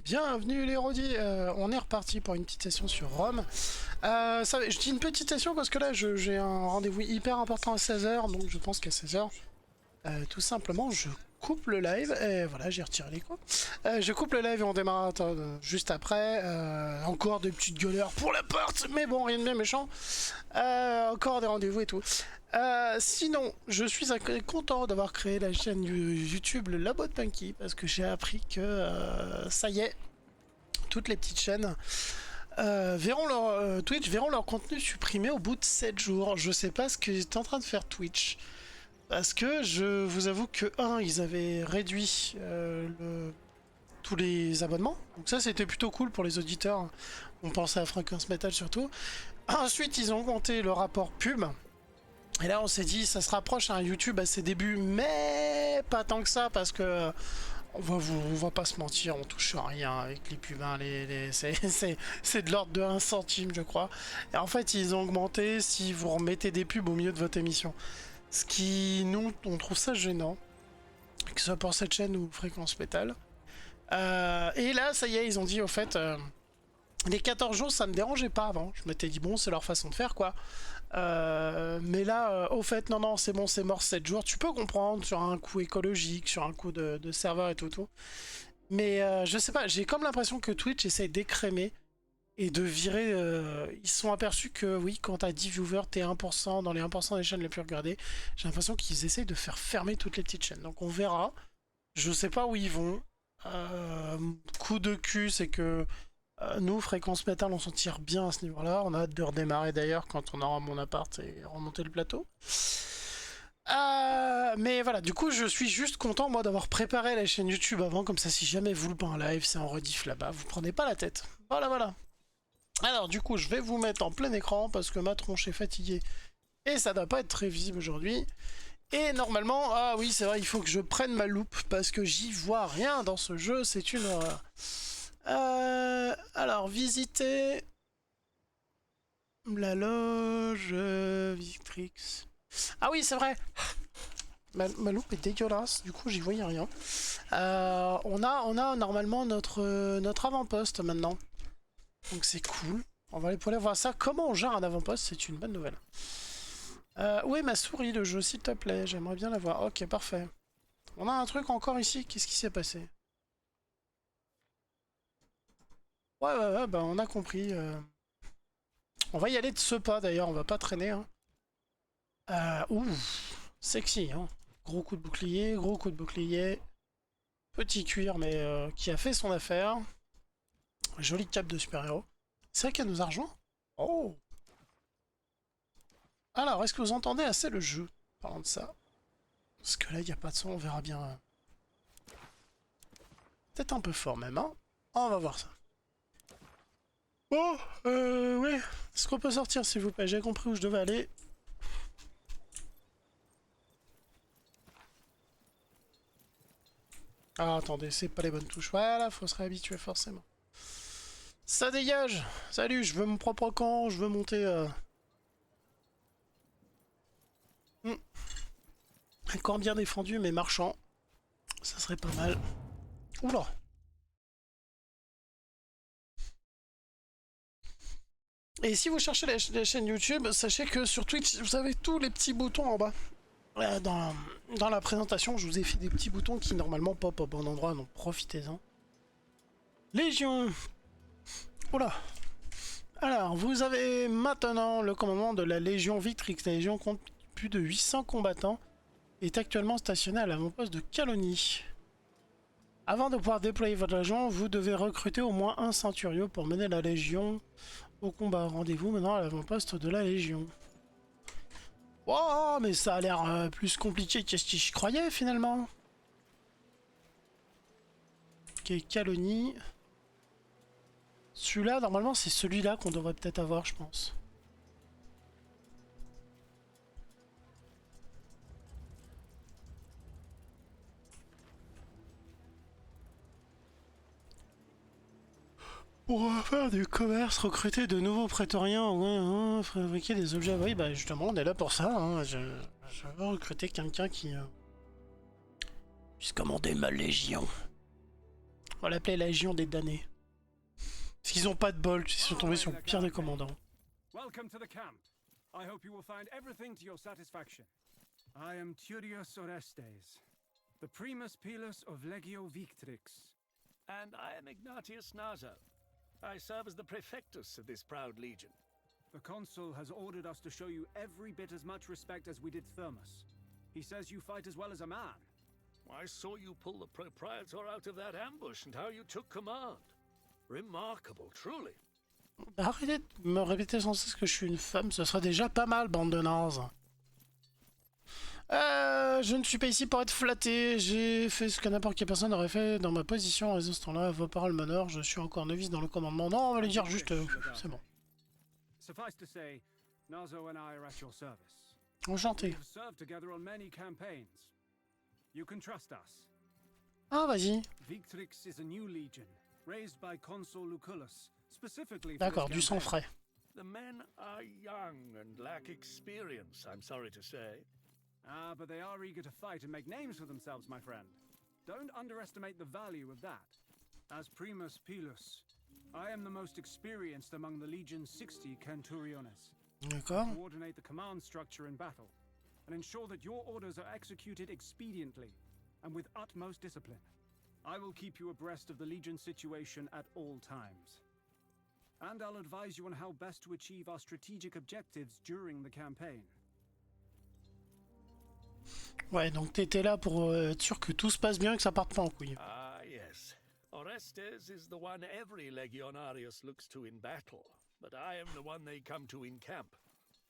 Bienvenue les rodis, on est reparti pour une petite session sur Rome. Je dis une petite session parce que là j'ai un rendez-vous hyper important à 16h, donc je pense qu'à 16h, tout simplement je coupe le live, et voilà j'ai retiré les quoi. Je coupe le live et on démarre juste après. Encore des petites gueuleurs pour la porte, mais bon rien de bien méchant. Encore des rendez-vous et tout. Sinon, je suis content d'avoir créé la chaîne YouTube Le Labo de Punky parce que j'ai appris que ça y est, toutes les petites chaînes verront leur Twitch verront leur contenu supprimé au bout de 7 jours. Je sais pas ce que est en train de faire Twitch parce que je vous avoue que ils avaient réduit tous les abonnements, donc ça c'était plutôt cool pour les auditeurs. On pensait à Fréquence Metal surtout. Ensuite, ils ont augmenté le rapport pub. Et là on s'est dit ça se rapproche à un YouTube à ses débuts, mais pas tant que ça parce que on va pas se mentir, on touche rien avec les pubs, hein, c'est de l'ordre de 1 centime je crois. Et en fait ils ont augmenté si vous remettez des pubs au milieu de votre émission. Ce qui nous on trouve ça gênant, que ce soit pour cette chaîne ou Fréquence Métal. Et là ça y est ils ont dit au fait les 14 jours ça me dérangeait pas avant. Je m'étais dit bon c'est leur façon de faire quoi. Mais là, au fait, non, c'est bon, c'est mort 7 jours. Tu peux comprendre sur un coût écologique, sur un coût de serveur et tout. Mais je sais pas, j'ai comme l'impression que Twitch essaie d'écrémer et de virer. Ils se sont aperçus que oui, quand t'as 10 viewers, t'es 1% dans les 1% des chaînes les plus regardées. J'ai l'impression qu'ils essayent de faire fermer toutes les petites chaînes. Donc on verra. Je sais pas où ils vont. Coup de cul, c'est que. Nous, Fréquence Métal, on s'en tire bien à ce niveau-là. On a hâte de redémarrer d'ailleurs quand on aura mon appart et remonter le plateau. Mais voilà, du coup, je suis juste content, moi, d'avoir préparé la chaîne YouTube avant. Comme ça, si jamais vous loupez un live, c'est en rediff là-bas. Vous prenez pas la tête. Voilà. Alors, du coup, je vais vous mettre en plein écran parce que ma tronche est fatiguée. Et ça doit pas être très visible aujourd'hui. Et normalement, ah oui, c'est vrai, il faut que je prenne ma loupe parce que j'y vois rien dans ce jeu. C'est une horreur. Alors, visiter la loge Victrix. Ah oui, c'est vrai. Ma loupe est dégueulasse, du coup j'y voyais rien. On a normalement notre avant-poste maintenant. Donc c'est cool. On va aller pouvoir voir ça. Comment on gère un avant-poste, c'est une bonne nouvelle. Où est ma souris de jeu, s'il te plaît? J'aimerais bien la voir. Ok, parfait. On a un truc encore ici. Qu'est-ce qui s'est passé? Ouais, bah on a compris. On va y aller de ce pas d'ailleurs, on va pas traîner. Hein. Ouh, sexy. Hein. Gros coup de bouclier. Petit cuir, mais qui a fait son affaire. Joli cape de super-héros. C'est vrai qu'il y a nos argents. Oh. Alors, est-ce que vous entendez assez le jeu? Parlant de ça. Parce que là, il n'y a pas de son, on verra bien. Peut-être un peu fort même, hein. On va voir ça. Bon, ouais. Est-ce qu'on peut sortir, s'il vous plaît? J'ai compris où je devais aller. Ah, attendez, c'est pas les bonnes touches. Voilà, faut se réhabituer forcément. Ça dégage! Salut, je veux mon propre camp, je veux monter... Un camp bien défendu, mais marchand. Ça serait pas mal. Oula! Et si vous cherchez la chaîne YouTube, sachez que sur Twitch, vous avez tous les petits boutons en bas. Dans la présentation, je vous ai fait des petits boutons qui normalement pop au bon endroit, donc profitez-en. Légion! Oula! Alors, vous avez maintenant le commandement de la Légion Victrix. La Légion compte plus de 800 combattants et est actuellement stationnée à l'avant-poste de Calonie. Avant de pouvoir déployer votre légion, vous devez recruter au moins un centurion pour mener la Légion au combat. Rendez-vous maintenant à l'avant-poste de la Légion. Oh, mais ça a l'air plus compliqué que ce que je croyais finalement. Ok, Calonie. Celui-là, normalement, c'est celui-là qu'on devrait peut-être avoir, je pense. Pour faire du commerce, recruter de nouveaux prétoriens, ouais, fabriquer des objets. Oui, bah justement, on est là pour ça. Hein. Je veux recruter quelqu'un qui puisse commander ma légion. On va l'appeler la Légion des damnés. Parce qu'ils ont pas de bol, ils sont tombés sur le pire des commandants. Welcome to the camp. I hope you will find everything to your satisfaction. I am Turius Orestes, the Primus Pilus of Legio Victrix. And I am Ignatius Naso. I serve as the Praefectus of this proud legion. The consul has ordered us to show you every bit as much respect as we did Thermus. He says you fight as well as a man. I saw you pull the proprietor out of that ambush and how you took command. Remarkable, truly. Arrêtez de me répéter sans cesse que je suis une femme, ce serait déjà pas mal, bande de nazes. Je ne suis pas ici pour être flatté, j'ai fait ce que n'importe quelle personne aurait fait dans ma position à ce instant-là, vos paroles m'honorent, je suis encore novice dans le commandement. Non, on va lui dire juste, c'est bon. Suffice to say, Naso and I are at your service. Enchanté. We have served together on many campaigns. You can trust us. Ah, vas-y. Victrix is a new legion, raised by Consul Lucullus, specifically for D'accord, this du sang campaign. frais. The men are young and lack experience, I'm sorry to say. Ah, but they are eager to fight and make names for themselves, my friend. Don't underestimate the value of that. As Primus Pilus, I am the most experienced among the Legion's 60 Centuriones. D'accord. Coordinate the command structure in battle, and ensure that your orders are executed expediently and with utmost discipline. I will keep you abreast of the Legion's situation at all times. And I'll advise you on how best to achieve our strategic objectives during the campaign. Ouais, donc t'étais là pour être sûr que tout se passe bien et que ça parte pas en couille. Ah, yes. Orestes is the one every Legionarius looks to in battle, but I am the one they come to in camp.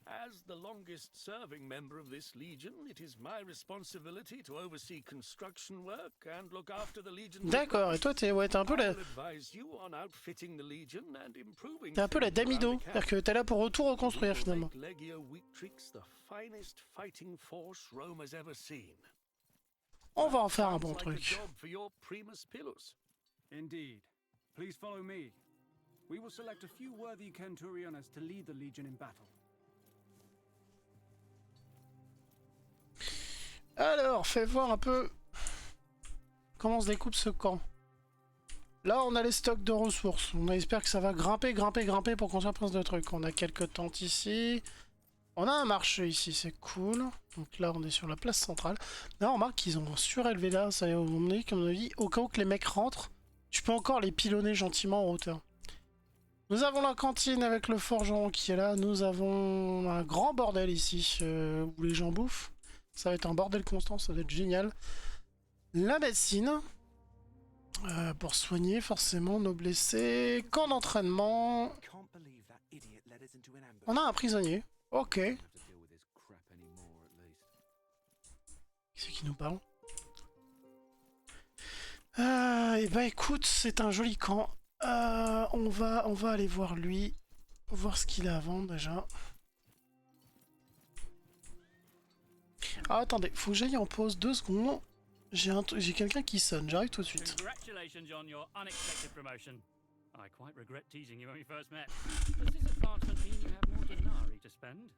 As the longest-serving member of this legion, it is my responsibility to oversee construction work and look after the legion. D'accord, et toi t'es ouais, t'es un peu la... T'es un peu la Damido, c'est-à-dire que t'es là pour tout reconstruire finalement. Legio Victrix, the finest fighting force Rome has ever seen. On va en faire un bon Sounds like a truc. job for your Primus Pilus. Indeed. Please follow me. We will select a few worthy Centuriones to lead the Legion in battle. Alors, fais voir un peu comment se découpe ce camp. Là, on a les stocks de ressources. On espère que ça va grimper pour construire plus de trucs. On a quelques tentes ici. On a un marché ici, c'est cool. Donc là, on est sur la place centrale. Là, on remarque qu'ils ont surélevé là. Ça y est, au comme on a dit, au cas où que les mecs rentrent, tu peux encore les pilonner gentiment en hauteur. Nous avons la cantine avec le forgeron qui est là. Nous avons un grand bordel ici où les gens bouffent. Ça va être un bordel constant, ça va être génial. La médecine. Pour soigner forcément nos blessés. Camp d'entraînement. On a un prisonnier. Ok. Qui c'est qui nous parle? Et bah écoute, c'est un joli camp. On va aller voir lui. Voir ce qu'il a à vendre déjà. Ah, attendez, faut que j'aille en pause 2 secondes. J'ai quelqu'un qui sonne, j'arrive tout de suite. Congratulations on your unexpected promotion. I quite regret teasing you when we first met. Does this advancement mean you have more denarii to spend?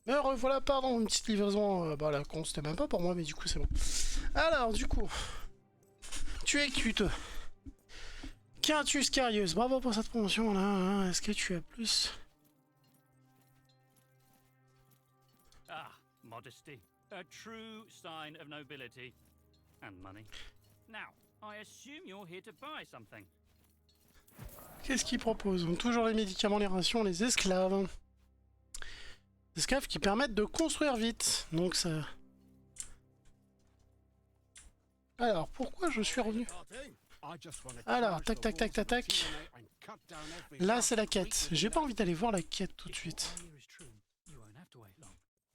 Me revoilà, pardon, une petite livraison. Bah la con, c'était même pas pour moi, mais du coup c'est bon. Alors, du coup, tu es cute. Quintus Carius, bravo pour cette promotion là. Hein. Est-ce que tu as plus? Ah, modesty. A true sign of nobility. And money. Now, I assume you're here to buy something. Qu'est-ce qu'ils proposent? Donc, toujours les médicaments, les rations, les esclaves. Des esclaves qui permettent de construire vite. Donc ça... Alors, pourquoi je suis revenu? Alors, tac, tac, tac, tac, tac. Là, c'est la quête. J'ai pas envie d'aller voir la quête tout de suite.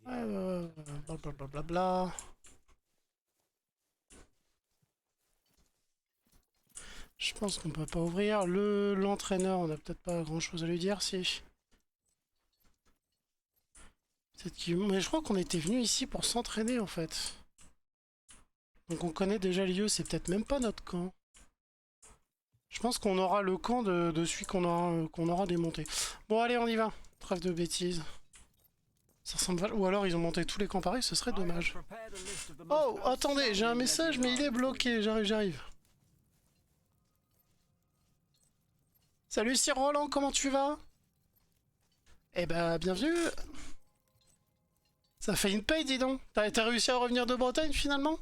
Blablabla. Je pense qu'on peut pas ouvrir. L'entraîneur, on a peut-être pas grand-chose à lui dire, si. Mais je crois qu'on était venu ici pour s'entraîner, en fait. Donc on connaît déjà le lieu, c'est peut-être même pas notre camp. Je pense qu'on aura le camp de celui qu'on aura démonté. Bon, allez, on y va. Trêve de bêtises. Ça ressemble... Ou alors ils ont monté tous les camps pareils, ce serait dommage. Oh, attendez, j'ai un message, mais il est bloqué. J'arrive. Salut Sir Roland, comment tu vas? Eh ben, bienvenue. Ça fait une paye, dis donc. T'as réussi à revenir de Bretagne, finalement?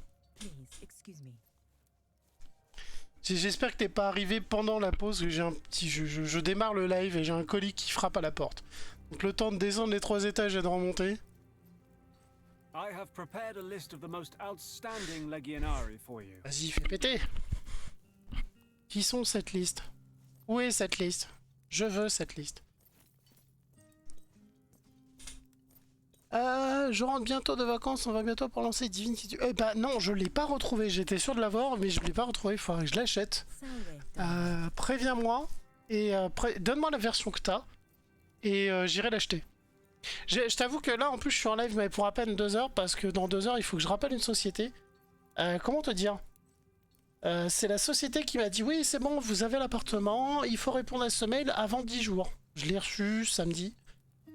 J'espère que t'es pas arrivé pendant la pause, que j'ai un petit... Je démarre le live et j'ai un colis qui frappe à la porte. Donc le temps de descendre les 3 étages et de remonter. Vas-y, fais péter. Qui sont cette liste? Où est cette liste? Je veux cette liste. Je rentre bientôt de vacances, on va bientôt pour lancer Divinity. Eh bah non, je l'ai pas retrouvé. J'étais sûr de l'avoir, mais je l'ai pas retrouvé. Il faudrait que je l'achète. Préviens-moi et donne-moi la version que t'as et j'irai l'acheter. Je t'avoue que là, en plus, je suis en live, mais pour à peine 2 heures parce que dans 2 heures, il faut que je rappelle une société. Comment te dire? C'est la société qui m'a dit oui, c'est bon, vous avez l'appartement. Il faut répondre à ce mail avant 10 jours. Je l'ai reçu samedi.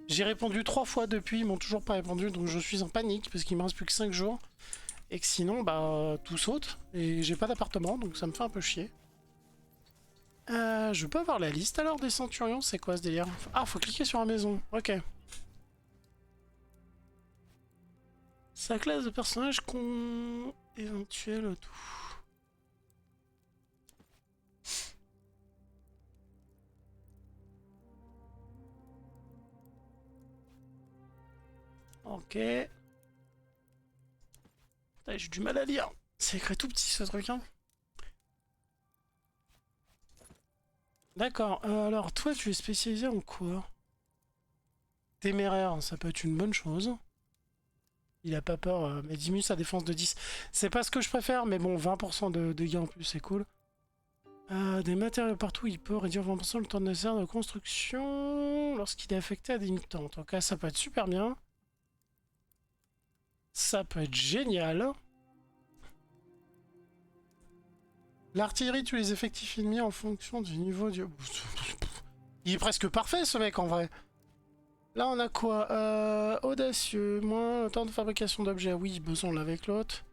J'ai répondu 3 fois depuis, ils m'ont toujours pas répondu, donc je suis en panique parce qu'il me reste plus que 5 jours. Et que sinon, bah, tout saute. Et j'ai pas d'appartement, donc ça me fait un peu chier. Je peux avoir la liste alors des centurions, c'est quoi ce délire? Ah, faut cliquer sur la maison, ok. Sa classe de personnage qu'on... éventuel tout. Ok. J'ai du mal à lire. C'est écrit tout petit ce truc, hein. D'accord. Alors, toi, tu es spécialisé en quoi? Téméraire, ça peut être une bonne chose. Il a pas peur, mais diminue sa défense de 10. C'est pas ce que je préfère, mais bon, 20% de dégâts en plus, c'est cool. Des matériaux partout, il peut réduire 20% le temps nécessaire de construction lorsqu'il est affecté à des mutantes. Ok, ça peut être super bien. Ça peut être génial. L'artillerie tue les effectifs ennemis en fonction du niveau du... Il est presque parfait ce mec en vrai. Là on a quoi? Audacieux, moins le temps de fabrication d'objets. Oui, besoin là avec l'autre.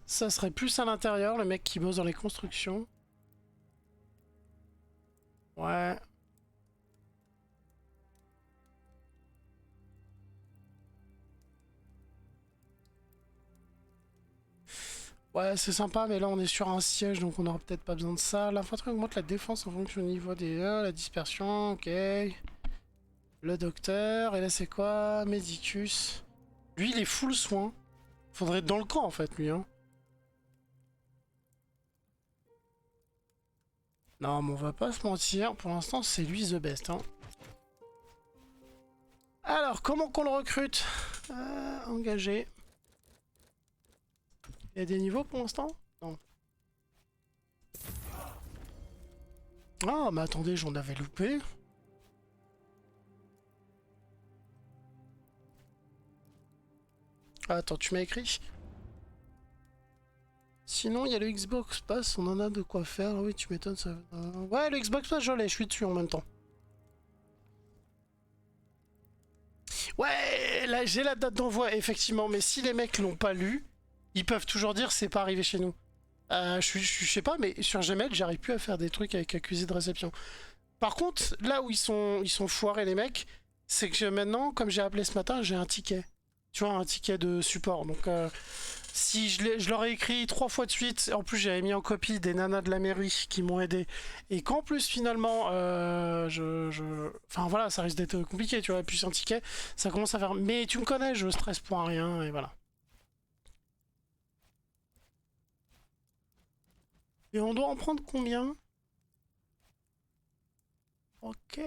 Ça serait plus à l'intérieur, le mec qui bosse dans les constructions. Ouais. Ouais, c'est sympa, mais là on est sur un siège, donc on aura peut-être pas besoin de ça. L'infanterie augmente la défense en fonction du niveau des... la dispersion, ok. Le docteur, et là c'est quoi? Medicus. Lui, il est full soin. Faudrait être dans le camp, en fait, lui, hein. Non, mais on va pas se mentir. Pour l'instant, c'est lui the best, hein. Alors, comment qu'on le recrute? Engagé. Il y a des niveaux pour l'instant? Non. Ah, mais attendez, j'en avais loupé. Ah, attends, tu m'as écrit? Sinon, il y a le Xbox Pass, on en a de quoi faire. Oui, tu m'étonnes, ça... Ouais, le Xbox Pass, je l'ai, je suis dessus en même temps. Ouais, là j'ai la date d'envoi, effectivement, mais si les mecs l'ont pas lu, ils peuvent toujours dire c'est pas arrivé chez nous. Je sais pas, mais sur Gmail, j'arrive plus à faire des trucs avec accusé de réception. Par contre, là où ils sont foirés les mecs, c'est que maintenant, comme j'ai appelé ce matin, j'ai un ticket. Tu vois, un ticket de support. Donc si je leur ai écrit 3 fois de suite, en plus j'avais mis en copie des nanas de la mairie qui m'ont aidé, et qu'en plus finalement, enfin voilà, ça risque d'être compliqué, tu vois, et puis un ticket, ça commence à faire... Mais tu me connais, je stresse pour un rien, et voilà. Et on doit en prendre combien? Ok.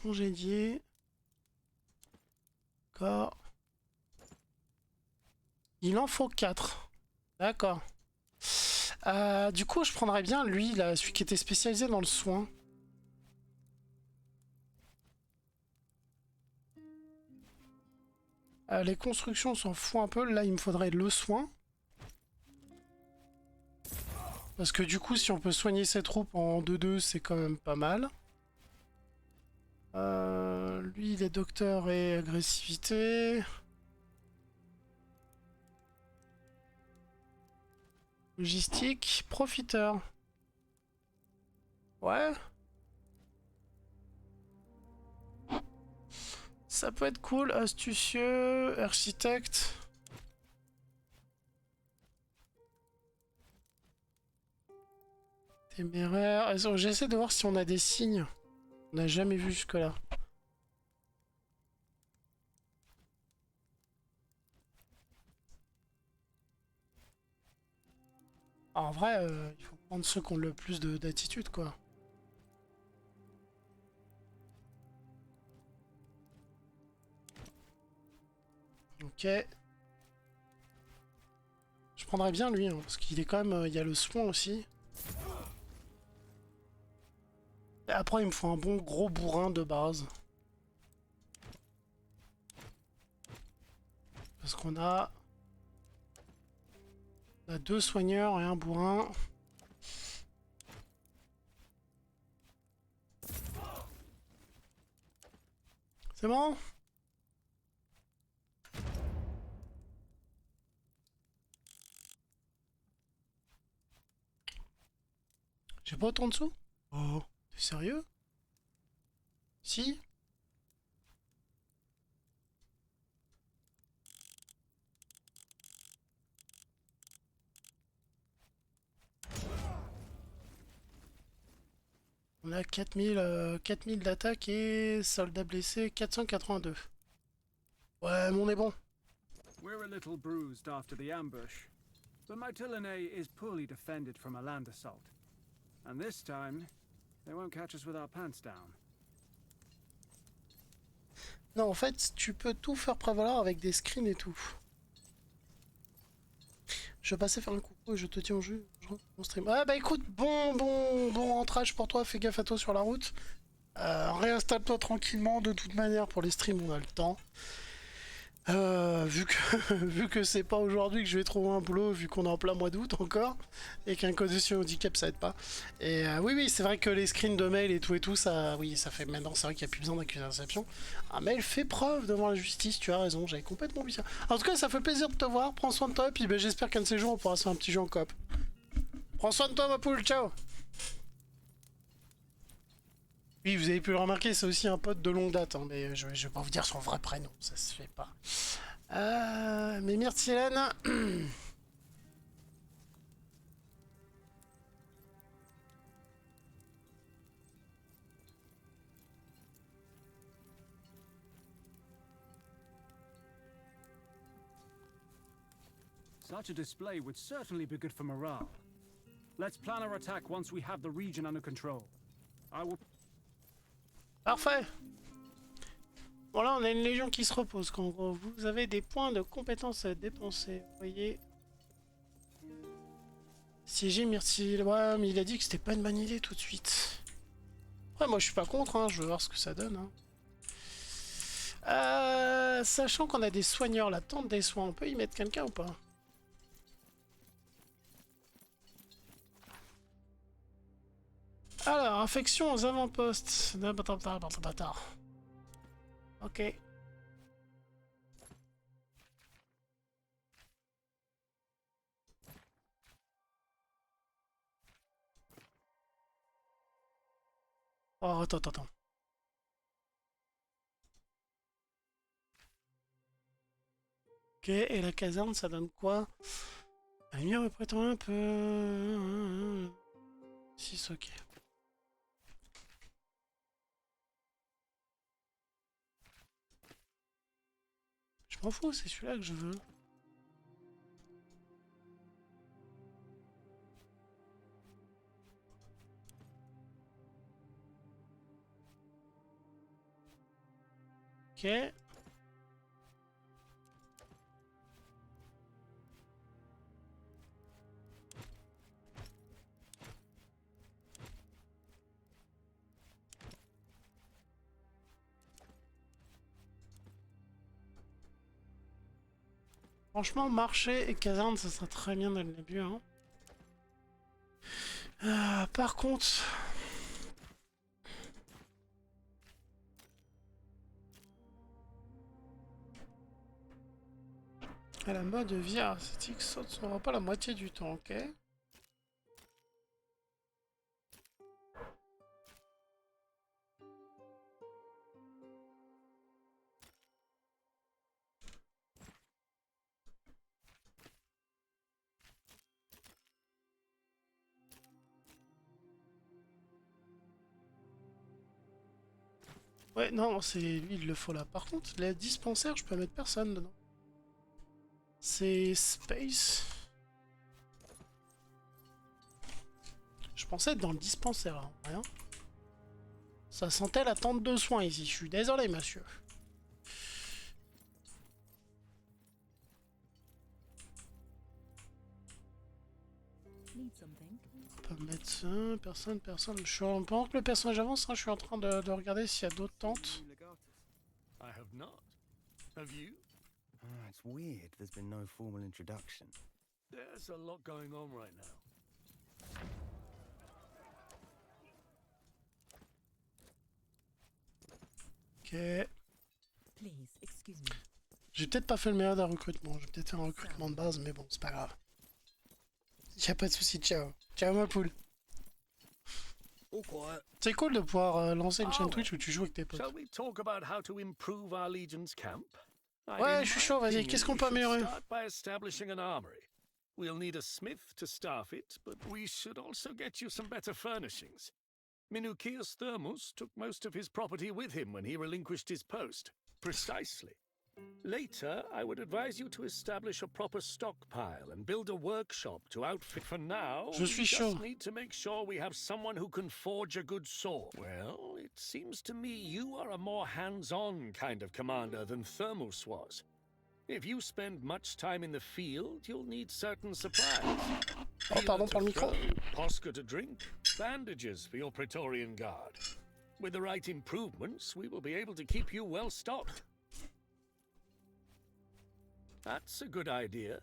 Congédié. D'accord. Il en faut 4. D'accord. Du coup, je prendrais bien lui, là, celui qui était spécialisé dans le soin. Les constructions, on s'en fout un peu. Là, il me faudrait le soin. Parce que du coup, si on peut soigner ses troupes en 2-2, c'est quand même pas mal. Lui, il est docteur et agressivité. Logistique, profiteur. Ouais. Ça peut être cool. Astucieux, architecte. Téméraire. J'essaie de voir si on a des signes. On n'a jamais vu jusque-là. En vrai, il faut prendre ceux qui ont le plus d'attitude, quoi. Ok. Je prendrais bien lui, hein, parce qu'il est quand même... il y a le soin aussi. Et après, il me faut un bon gros bourrin de base. Parce qu'on a... On a 2 soigneurs et un bourrin. C'est bon? J'ai pas autant de sous? Oh, t'es sérieux? Si? On a 4000 d'attaque et soldats blessés 482. Ouais, mais on est bon. We're a little bruised after the ambush, but Mytilene is poorly defended from a land assault. And this time, they won't catch us with our pants down. Non, en fait, tu peux tout faire prévaloir avec des screens et tout. Je vais passer faire un coucou et je te tiens au jus. Mon stream. Ah bah écoute, bon rentrage pour toi, fais gaffe à toi sur la route. Réinstalle-toi tranquillement, de toute manière pour les streams on a le temps. Vu que c'est pas aujourd'hui que je vais trouver un boulot, vu qu'on est en plein mois d'août encore, et qu'un code de handicap ça aide pas. Et oui, c'est vrai que les screens de mail et tout, ça, oui, ça fait maintenant, c'est vrai qu'il n'y a plus besoin d'accusé de réception. Un mail fait preuve devant la justice, tu as raison, j'avais complètement oublié ça. En tout cas, ça fait plaisir de te voir, prends soin de toi, et puis ben, j'espère qu'un de ces jours on pourra se faire un petit jeu en coop. Prends soin de toi ma poule, ciao! Oui, vous avez pu le remarquer, c'est aussi un pote de longue date, hein, mais je vais pas vous dire son vrai prénom, ça se fait pas. Mais merci Hélène. Such a display would certainly be good for morale. Let's plan our attack once we have the region under control. I will... Parfait. Bon là on a une légion qui se repose. Quand vous avez des points de compétences à dépenser, vous voyez. Siéger Myrtille. Ouais mais il a dit que c'était pas une bonne idée tout de suite. Ouais moi je suis pas contre, hein. Je veux voir ce que ça donne. Hein. Sachant qu'on a des soigneurs, la tente des soins, on peut y mettre quelqu'un ou pas? Alors, infection aux avant-postes. Bâtard. Ok. Oh, attends, attends, attends. Ok, et la caserne, ça donne quoi? La lumière me prétend un peu... 6, ok. Je m'en fous, c'est celui-là que je veux. Ok. Franchement, marché et caserne, ça serait très bien dès le début. Hein. Par contre... À la mode vie artistique saute pas la moitié du temps, ok. Ouais, non, c'est lui, il le faut là. Par contre, les dispensaires, je peux mettre personne dedans. C'est Space. Je pensais être dans le dispensaire, là, rien. Ça sentait la tente de soins ici. Je suis désolé, monsieur. On peut mettre ça, personne. Pendant que le personnage avance, hein, je suis en train de regarder s'il y a d'autres tentes. I have not. Have you? It's weird there's been no formal introduction. There's a lot going on right now. Ok. Please, excuse me. J'ai peut-être pas fait le meilleur des recrutements. J'ai peut-être fait un recrutement de base, mais bon, c'est pas grave. Y'a pas de soucis, ciao. Ciao ma poule. All quiet. C'est cool de pouvoir lancer une chaîne Twitch où tu joues avec tes potes. Shall we talk about how to improve our legion's camp? Ouais, je suis chaud, vas-y, qu'est-ce qu'on peut améliorer? Start by establishing an armory. We'll need a smith to staff it, but we should also get you some better furnishings. Minucius Thermus took most of his property with him when he relinquished his post. Precisely. Later, I would advise you to establish a proper stockpile and build a workshop to outfit. For now, Je suis we chaud. just need to make sure we have someone who can forge a good sword. Well, it seems to me you are a more hands-on kind of commander than Thermus was. If you spend much time in the field, you'll need certain supplies. Oh, pardon pour le micro. Posca to drink, bandages for your Praetorian guard. With the right improvements, we will be able to keep you well stocked. That's a good idea.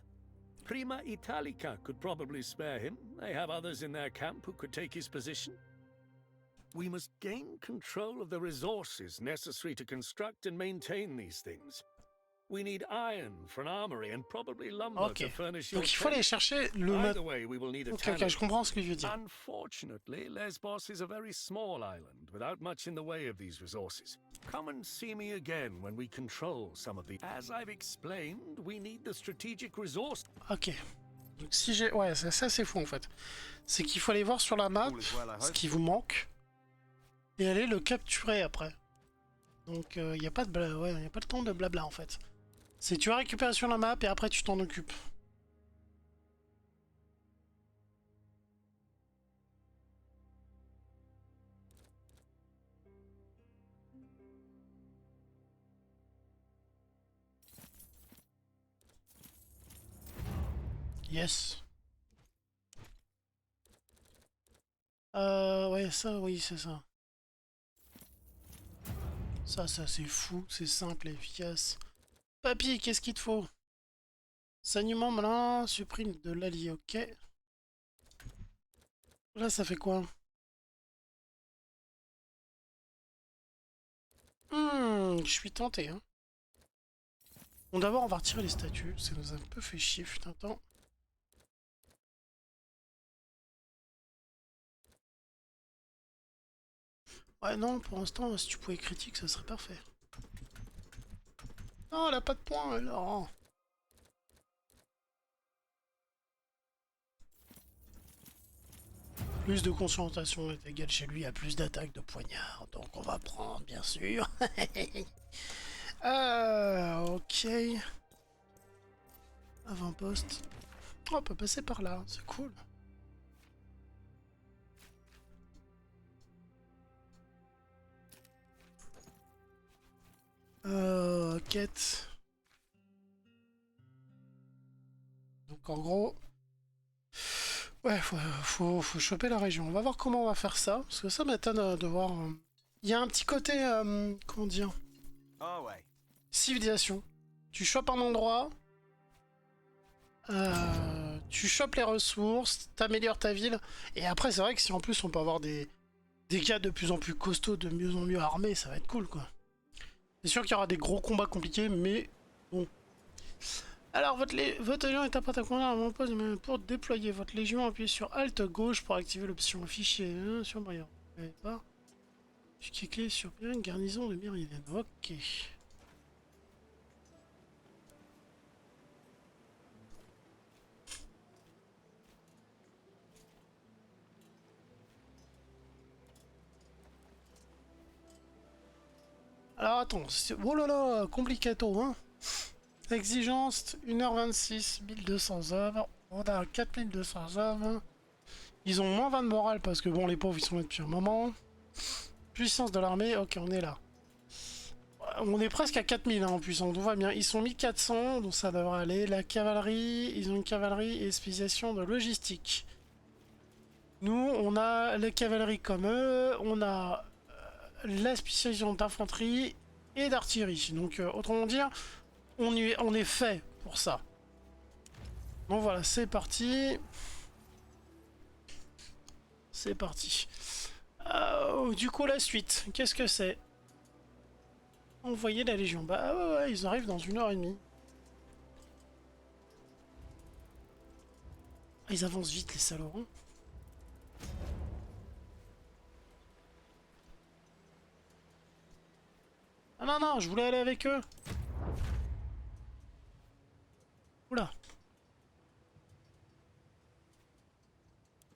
Prima Italica could probably spare him. They have others in their camp who could take his position. We must gain control of the resources necessary to construct and maintain these things. We need iron for an armory and probably lumber to furnish your Donc il faut aller chercher le Either way, we will need a Ok, je comprends ce que je veux dire. Unfortunately, Lesbos is a very small island without much in the way of these resources. Come and see me again when we control some of the... As I've explained, we need the strategic resource. Ok. Donc si j'ai... Ouais, ça c'est fou en fait. C'est qu'il faut aller voir sur la map ce qui vous manque et aller le capturer après. Donc il n'y a pas de blabla, ouais, y a pas le temps de blabla en fait. C'est tu vas récupérer sur la map et après tu t'en occupes. Yes. Ouais, ça, oui, c'est ça. Ça c'est fou, c'est simple et efficace. Papy, qu'est-ce qu'il te faut? Saignement malin, supprime de l'allié, ok. Là, ça fait quoi? Je suis tenté, hein. Bon, d'abord, on va retirer les statues. Ça nous a un peu fait chier, putain, temps. Ouais, non, pour l'instant, si tu pouvais critique, ça serait parfait. Non, elle a pas de points, alors. Plus de concentration est égal chez lui à plus d'attaques de poignard. Donc on va prendre, bien sûr. Ok. Avant-poste. Oh, on peut passer par là, c'est cool. Quête. Donc en gros... Ouais, faut choper la région. On va voir comment on va faire ça, parce que ça m'étonne de voir... Il y a un petit côté... comment dire? Oh, ouais. Civilisation. Tu chopes un endroit... tu chopes les ressources, t'améliores ta ville, et après c'est vrai que si en plus on peut avoir des gars de plus en plus costauds, de mieux en mieux armés, ça va être cool quoi. C'est sûr qu'il y aura des gros combats compliqués, mais bon. Alors votre légion est apprête à conduire à mon poste, mais pour déployer votre légion, appuyez sur Alt gauche pour activer l'option fichier sur Brian. Pas. Cliquez sur bien garnison de Myriden. Ok. Alors attends, oh là là, complicato hein. Exigence 1h26, 1200 hommes. On a 4200 hommes. Ils ont moins 20 de morale parce que bon, les pauvres ils sont là depuis un moment. Puissance de l'armée, ok, on est là. On est presque à 4000 hein, en puissance, tout va bien. Ils sont 1400, donc ça devrait aller. La cavalerie, ils ont une cavalerie et spécialisation de logistique. Nous, on a la cavalerie comme eux, on a la spécialisation d'infanterie et d'artillerie. Donc, autrement dit, on est fait pour ça. Bon voilà, c'est parti. C'est parti. Du coup, la suite, qu'est-ce que c'est? Envoyer la Légion. Bah ouais, ils arrivent dans 1h30. Ah, ils avancent vite, les salauds. Hein. Ah non, non, je voulais aller avec eux. Oula.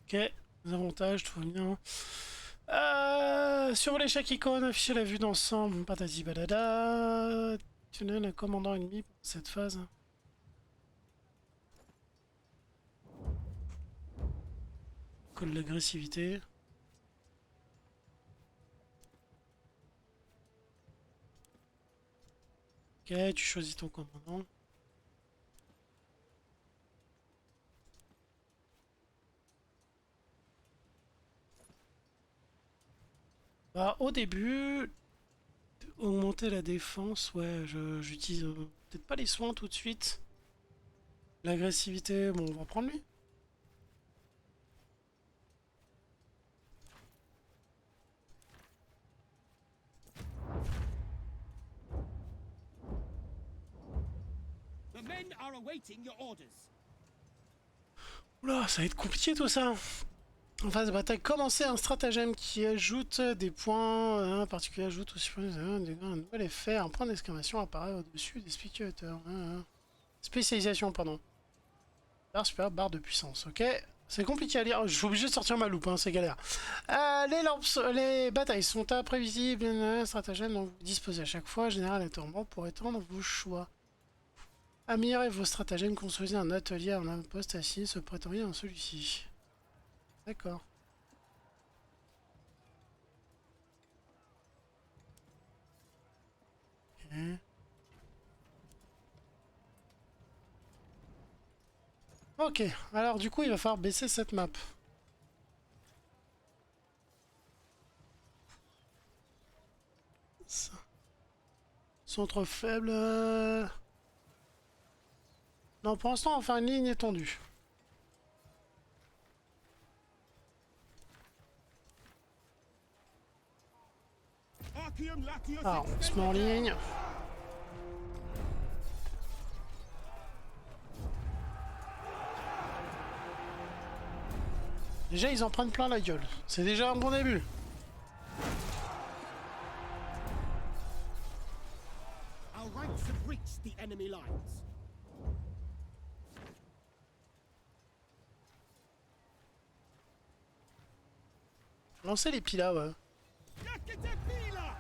Ok, les avantages, tout va bien. Survoler chaque icône, afficher la vue d'ensemble, patati badada. Tunnel un commandant ennemi pour cette phase. Colle l'agressivité. Ok, tu choisis ton commandant. Bah, au début, augmenter la défense, ouais, j'utilise peut-être pas les soins tout de suite. L'agressivité, bon, on va prendre lui. The men are awaiting your orders. Oula, ça va être compliqué tout ça. En phase de bataille, commencer un stratagème qui ajoute des points, particulier ajoute aussi un nouvel effet, un point d'exclamation apparaît au-dessus des spectateurs. Spécialisation, pardon. Barre supérieure, barre de puissance, ok. C'est compliqué à lire, je suis obligé de sortir ma loupe, hein, c'est galère. Les batailles sont imprévisibles, stratagème dont vous disposez à chaque fois, général et tourment pour étendre vos choix. Améliorer vos stratagèmes, construisez un atelier en un poste assis, se prétendant dans celui-ci. D'accord. Okay. Ok, alors du coup il va falloir baisser cette map. Ça. Centre faible. Non, pour l'instant on va faire une ligne étendue. Alors, on se met en ligne. Déjà, ils en prennent plein la gueule. C'est déjà un bon début. Tanks have reached the enemy lines. Lancez les pilas, ouais. Yakatapila!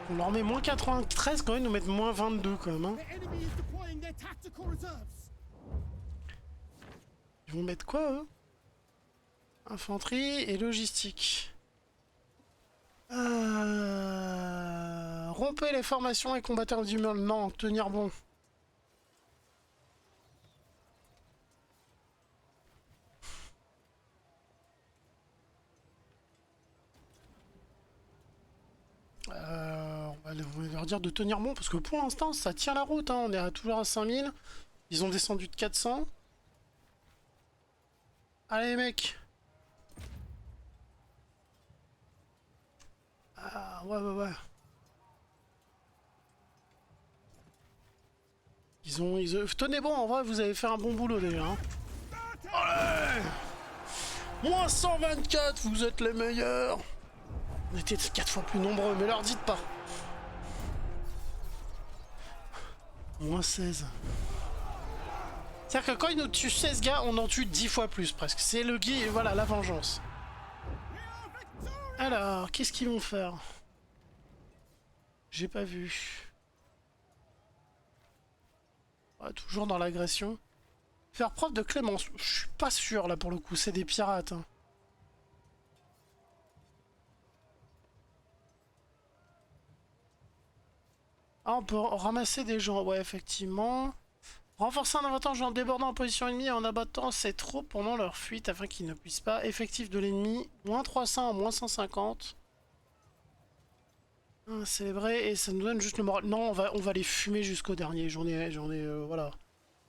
On leur met moins 93 quand même, ils nous mettent moins 22 quand même. Hein. The enemy is deploying their tactical reserves. Ils vont mettre quoi eux? Infanterie et logistique. Rompez les formations et combattants du mur. Non, tenir bon. On va leur dire de tenir bon parce que pour l'instant ça tient la route. Hein. On est toujours à 5000. Ils ont descendu de 400. Allez mec. Ah ouais. Tenez bon, en vrai vous avez fait un bon boulot déjà. Hein. Allez moins 124, vous êtes les meilleurs. On était 4 fois plus nombreux, mais leur dites pas. Moins 16. C'est-à-dire que quand ils nous tuent 16 gars, on en tue 10 fois plus presque. C'est le guide, voilà, la vengeance. Alors, qu'est-ce qu'ils vont faire? J'ai pas vu. Ouais, toujours dans l'agression. Faire preuve de clémence. Je suis pas sûr là pour le coup, c'est des pirates. Hein. Ah, on peut ramasser des gens, ouais, effectivement. Renforcer un avantage en débordant en position ennemie et en abattant ses troupes pendant leur fuite afin qu'ils ne puissent pas. Effectif de l'ennemi, moins 300 à moins 150. Célébrer et ça nous donne juste le moral. Non, on va les fumer jusqu'au dernier. Voilà.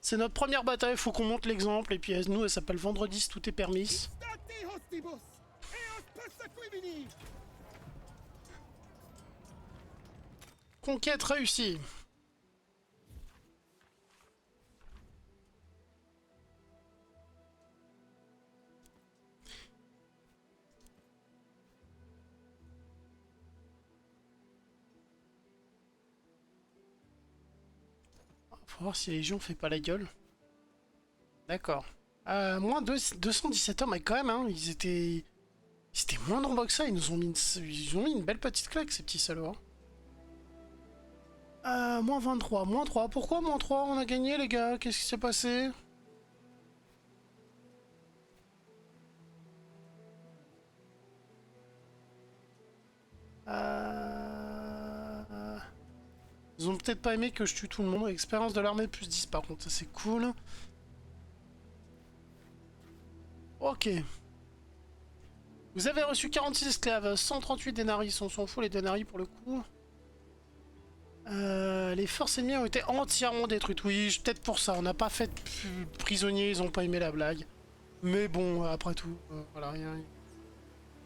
C'est notre première bataille, faut qu'on monte l'exemple. Et puis nous, elle s'appelle Vendredi, tout est permis. Stati hostibus! Eos persequimini! Conquête réussie. Faut voir si la Légion fait pas la gueule. D'accord. Moins 217 hommes, mais quand même, hein, ils étaient moins nombreux que ça. Ils ont mis une belle petite claque, ces petits salauds. Hein. Moins 23, moins 3. Pourquoi moins 3? On a gagné, les gars. Qu'est-ce qui s'est passé? Ils ont peut-être pas aimé que je tue tout le monde. Expérience de l'armée plus 10 par contre, ça c'est cool. Ok. Vous avez reçu 46 esclaves, 138 denarii, on s'en fout les denarii pour le coup. Les forces ennemies ont été entièrement détruites. Oui, peut-être pour ça, on n'a pas fait de prisonniers, ils ont pas aimé la blague. Mais bon, après tout, voilà, rien.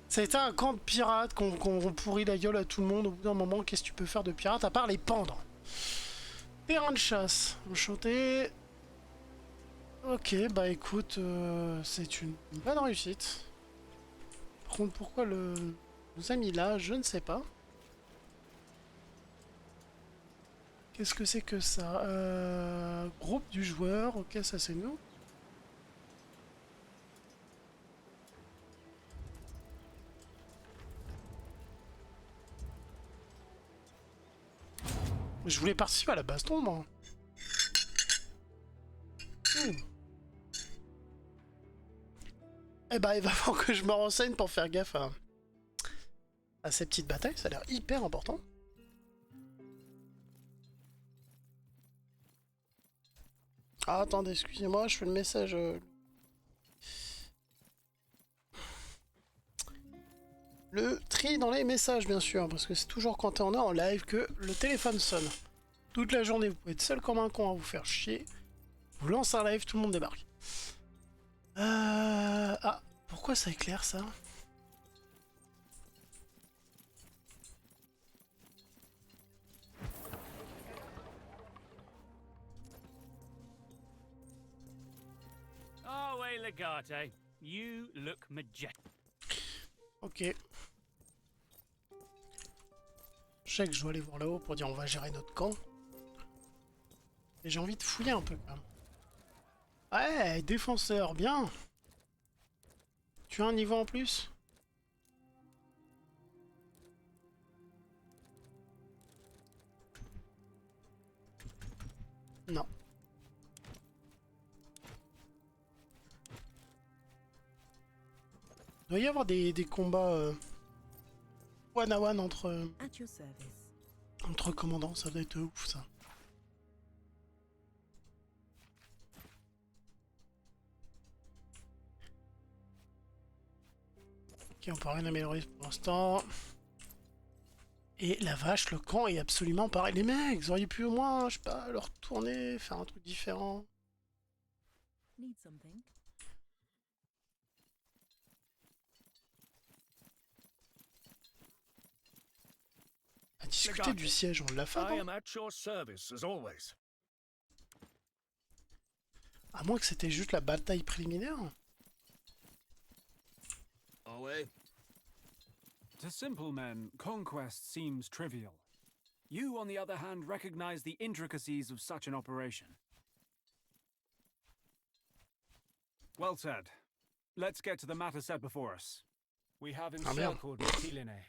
Ça a été un camp de pirates qu'on pourrit la gueule à tout le monde. Au bout d'un moment, qu'est-ce que tu peux faire de pirate à part les pendre? Terrain de chasse, enchanté. Ok, bah écoute, c'est une bonne réussite. Par contre, pourquoi nous a mis là, je ne sais pas. Qu'est-ce que c'est que ça? Groupe du joueur, ok, ça c'est nous. Je voulais participer à la baston, moi. Eh bah, il va falloir que je me renseigne pour faire gaffe à ces petites batailles. Ça a l'air hyper important. Ah, attendez, excusez-moi, je fais le message. Le tri dans les messages, bien sûr, parce que c'est toujours quand on est en live que le téléphone sonne. Toute la journée, vous pouvez être seul comme un con à vous faire chier. Vous lancez un live, tout le monde débarque. Ah, pourquoi ça éclaire ça? Legate, you look majestic. Ok. Je sais que je dois aller voir là-haut pour dire on va gérer notre camp. Et j'ai envie de fouiller un peu quand même. Ouais, défenseur, bien. Tu as un niveau en plus? Non. Il doit y avoir des combats one à one At your service. entre commandants, ça doit être ouf ça. Ok, on peut rien améliorer pour l'instant. Et la vache, le camp est absolument pareil. Les mecs, vous auriez pu au moins, je sais pas, leur tourner, faire un truc différent. Need something? À discuter du siège, on l'a fait, I non? am at your service, as always. À moins que c'était juste la bataille préliminaire. Away. To simple men, conquest seems trivial. You, on the other hand, recognize the intricacies of such an operation. Well said. Let's get to the matter set before us. We have encircled Mytilene,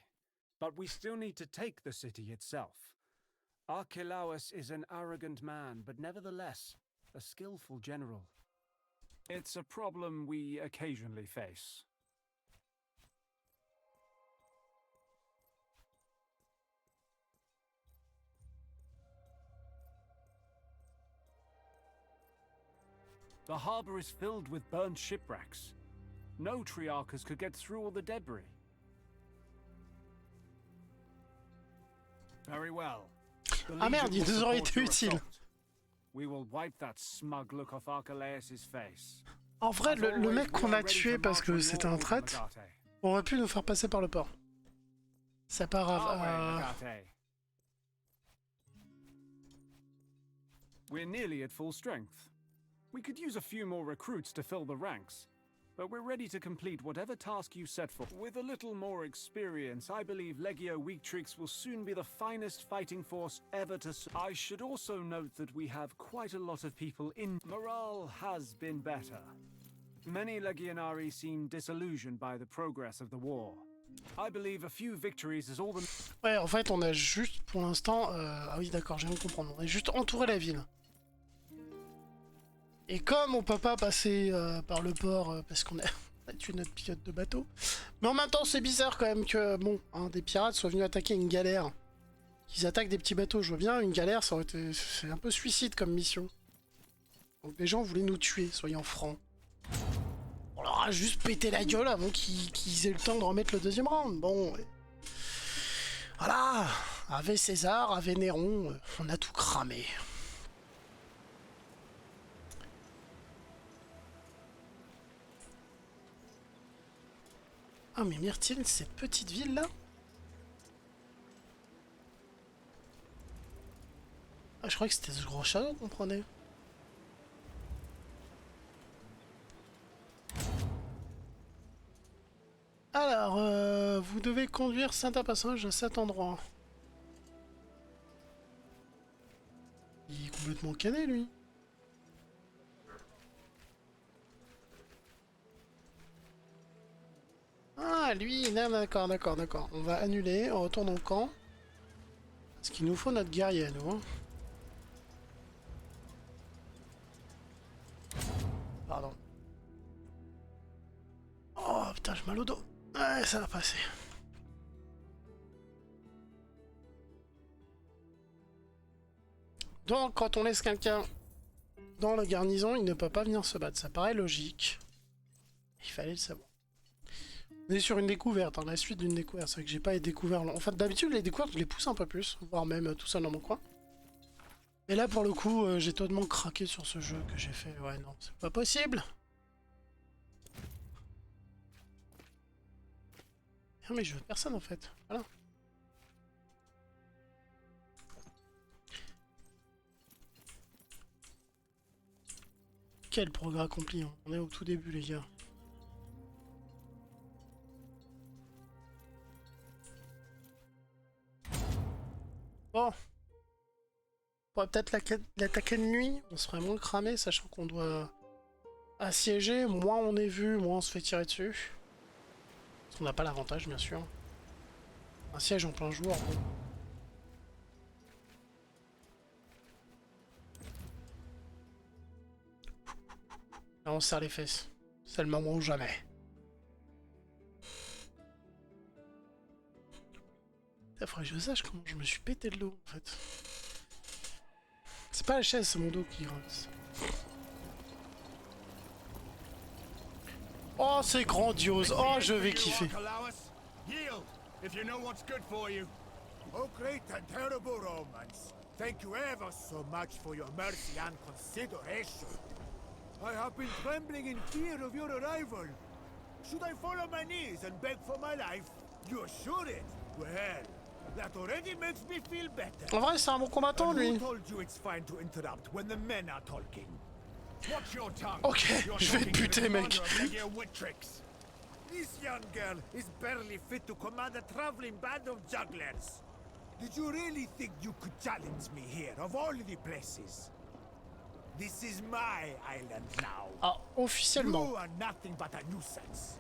but we still need to take the city itself. Archelaus is an arrogant man, but nevertheless, a skillful general. It's a problem we occasionally face. The harbor is filled with burned shipwrecks. No Triarchs could get through all the debris. Very well. The Ah merde, Legion il nous will aurait support été your utile. assault. We will wipe that smug look off Archelaus' face. En vrai, As le always, mec we qu'on are a ready tué to parce march que on c'était your un order, traître, Magate. aurait pu nous faire passer par le port. C'est pas grave. Our way, Magate. We're nearly at full strength. We could use a few more recruits to fill the ranks, but we're ready to complete whatever task you set for. With a little more experience, I believe Legio Weaktrix will soon be the finest fighting force ever to I should also note that we have quite a lot of people in. Morale has been better. Many Legionari seem disillusioned by the progress of the war. I believe a few victories is all the... Ouais, en fait, on a juste, pour l'instant... Ah oui, d'accord, je viens de comprendre. On a juste entouré la ville. Et comme on peut pas passer par le port parce qu'on a... on a tué notre pilote de bateau. Mais en même temps, c'est bizarre quand même que, bon, des pirates soient venus attaquer une galère. Qu'ils attaquent des petits bateaux, je vois bien, une galère, ça aurait été... C'est un peu suicide comme mission. Donc les gens voulaient nous tuer, soyons francs. On leur a juste pété la gueule avant qu'ils aient le temps de remettre le deuxième round. Bon... Voilà, Ave César, Ave Néron, on a tout cramé. Ah mais Myrtille, cette petite ville là? Ah je croyais que c'était ce gros château qu'on prenait. Alors, vous devez conduire Saint-Passage à cet endroit. Il est complètement cané, lui. Ah, lui, non, d'accord, d'accord, d'accord. On va annuler, on retourne au camp. Parce qu'il nous faut notre guerrier à nous. Hein. Pardon. Oh, putain, j'ai mal au dos. Ouais, ça va passer. Donc, quand on laisse quelqu'un dans la garnison, il ne peut pas venir se battre. Ça paraît logique. Il fallait le savoir. On est sur une découverte, hein, la suite d'une découverte. C'est vrai que j'ai pas découvert... En fait, d'habitude, les découvertes, je les pousse un peu plus. Voire même tout seul dans mon coin. Et là, pour le coup, j'ai totalement craqué sur ce jeu que j'ai fait. Ouais, non, c'est pas possible. Non, mais je veux personne, en fait. Voilà. Quel progrès accompli, hein. On est au tout début les gars. Bon. On pourrait peut-être l'attaquer de nuit, on serait moins cramé, sachant qu'on doit assiéger. Moins on est vu, moins on se fait tirer dessus. Parce qu'on n'a pas l'avantage, bien sûr. Un siège en plein jour, bon. Là, on se serre les fesses. C'est le moment ou jamais. Il faudrait que je sache comment je me suis pété de l'eau, en fait. C'est pas la chaise, c'est mon dos qui grince. Oh, c'est grandiose. Oh, je vais kiffer. Oh, great and terrible Romans, thank you ever so much for your mercy and consideration. I have been trembling in fear of your arrival. Should I fall on my knees and beg for my life? You assure it? Well, that already makes me feel better. En vrai, c'est un bon combattant, And lui. who told you it's fine to interrupt when the men are talking? Watch your tongue. Ok, je vais te buter, mec. This young girl is barely fit to command a traveling band of jugglers. Did you really think you could challenge me here, of all the places? This is my island now. Ah, officiellement. You are nothing but a nuisance.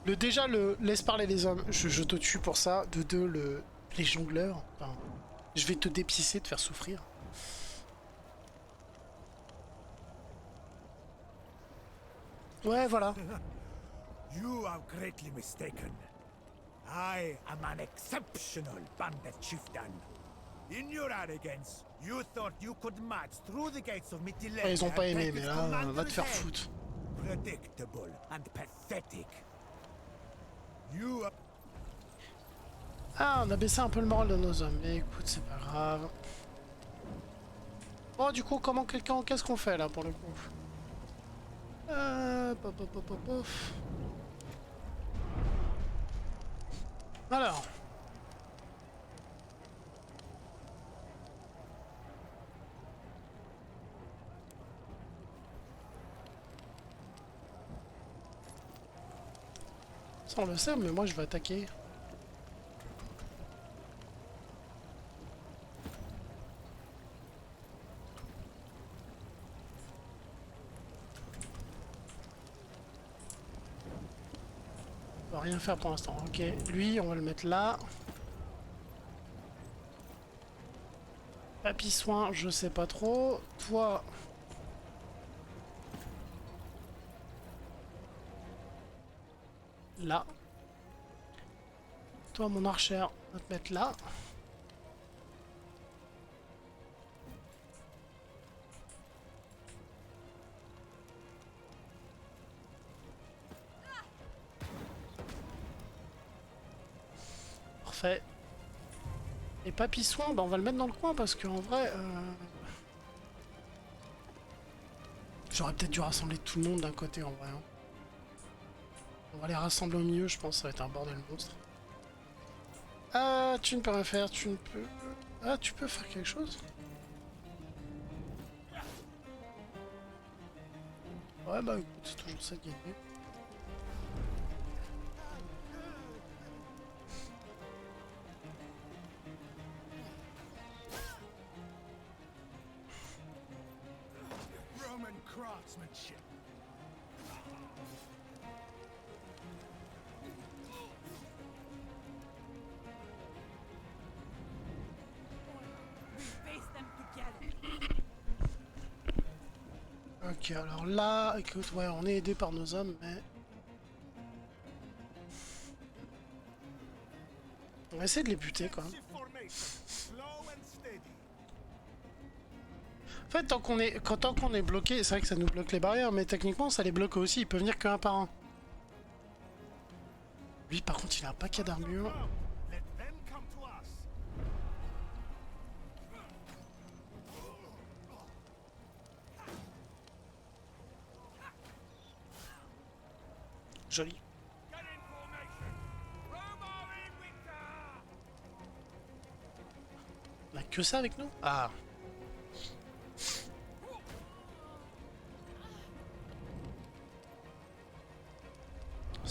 Déjà, le laisse parler les hommes, je te tue pour ça. De deux, les jongleurs. Enfin, je vais te dépicer, te faire souffrir. Ouais, voilà. You are greatly mistaken. I am an exceptional bandit chieftain. In your arrogance, you thought you could march through the gates of Mytilene. Ils ont pas and aimé, take mais its là, va te commander's faire head. foutre. Predictable and pathetic. You are... Ah, on a baissé un peu le moral de nos hommes. Mais écoute, c'est pas grave. Bon, du coup, qu'est-ce qu'on fait là pour le coup? Pop, pop, pop, pop, pop. Alors. Ça on le sait, mais moi je vais attaquer. On va rien faire pour l'instant. Ok, lui on va le mettre là. Papy soin, je sais pas trop. Toi. Là. Toi, mon archer, on va te mettre là. Parfait. Et Papy Soin, bah on va le mettre dans le coin parce qu'en vrai... J'aurais peut-être dû rassembler tout le monde d'un côté en vrai. Hein. On va les rassembler au milieu, je pense que ça va être un bordel monstre. Ah, tu ne peux rien faire, tu ne peux... Ah, tu peux faire quelque chose? Ouais, bah écoute, c'est toujours ça de gagner. Roman craftsmanship. Ok, alors là, écoute, ouais, on est aidé par nos hommes, mais... On va essayer de les buter, quand même. En fait, tant qu'on est bloqué, c'est vrai que ça nous bloque les barrières, mais techniquement, ça les bloque aussi, ils peuvent venir qu'un par un. Lui, par contre, il a un paquet d'armure. Joli. On a que ça avec nous? Ah.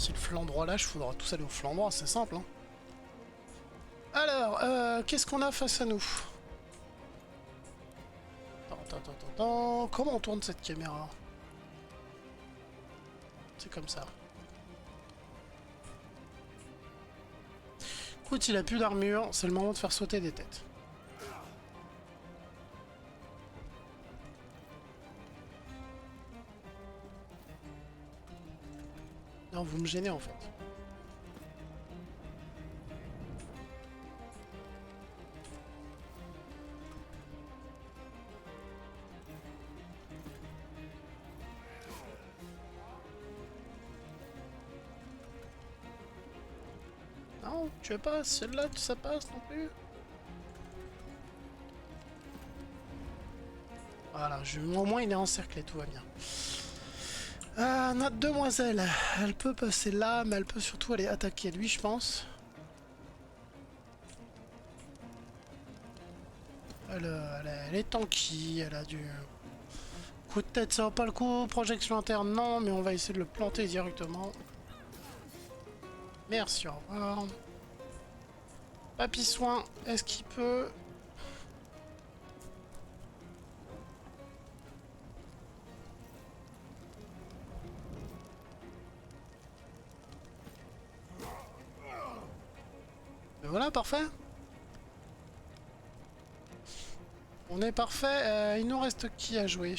partie de flanc droit là, il faudra tous aller au flanc droit, c'est simple. Hein. Alors, qu'est-ce qu'on a face à nous? Attends. Comment on tourne cette caméra? C'est comme ça. Écoute, il a plus d'armure, c'est le moment de faire sauter des têtes. Non, vous me gênez en fait. Non, tu veux pas celle-là, ça passe non plus. Voilà, au moins il est encerclé, tout va bien. Notre demoiselle, elle peut passer là, mais elle peut surtout aller attaquer lui, je pense. Elle est tanky, elle a du... Coup de tête, ça va pas le coup. Projection interne, non, mais on va essayer de le planter directement. Merci, au revoir. Papy Soin, est-ce qu'il peut... Voilà, parfait. On est parfait. Il nous reste qui à jouer?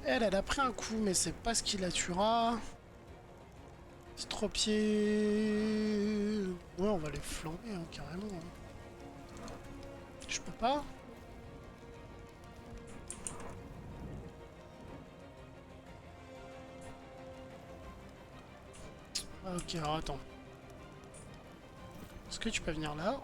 Elle a pris un coup, mais c'est pas ce qui la tuera. Stropié. Ouais, on va les flamber, hein, carrément. Hein. Je peux pas. Ok, alors attends. Est-ce que tu peux venir là?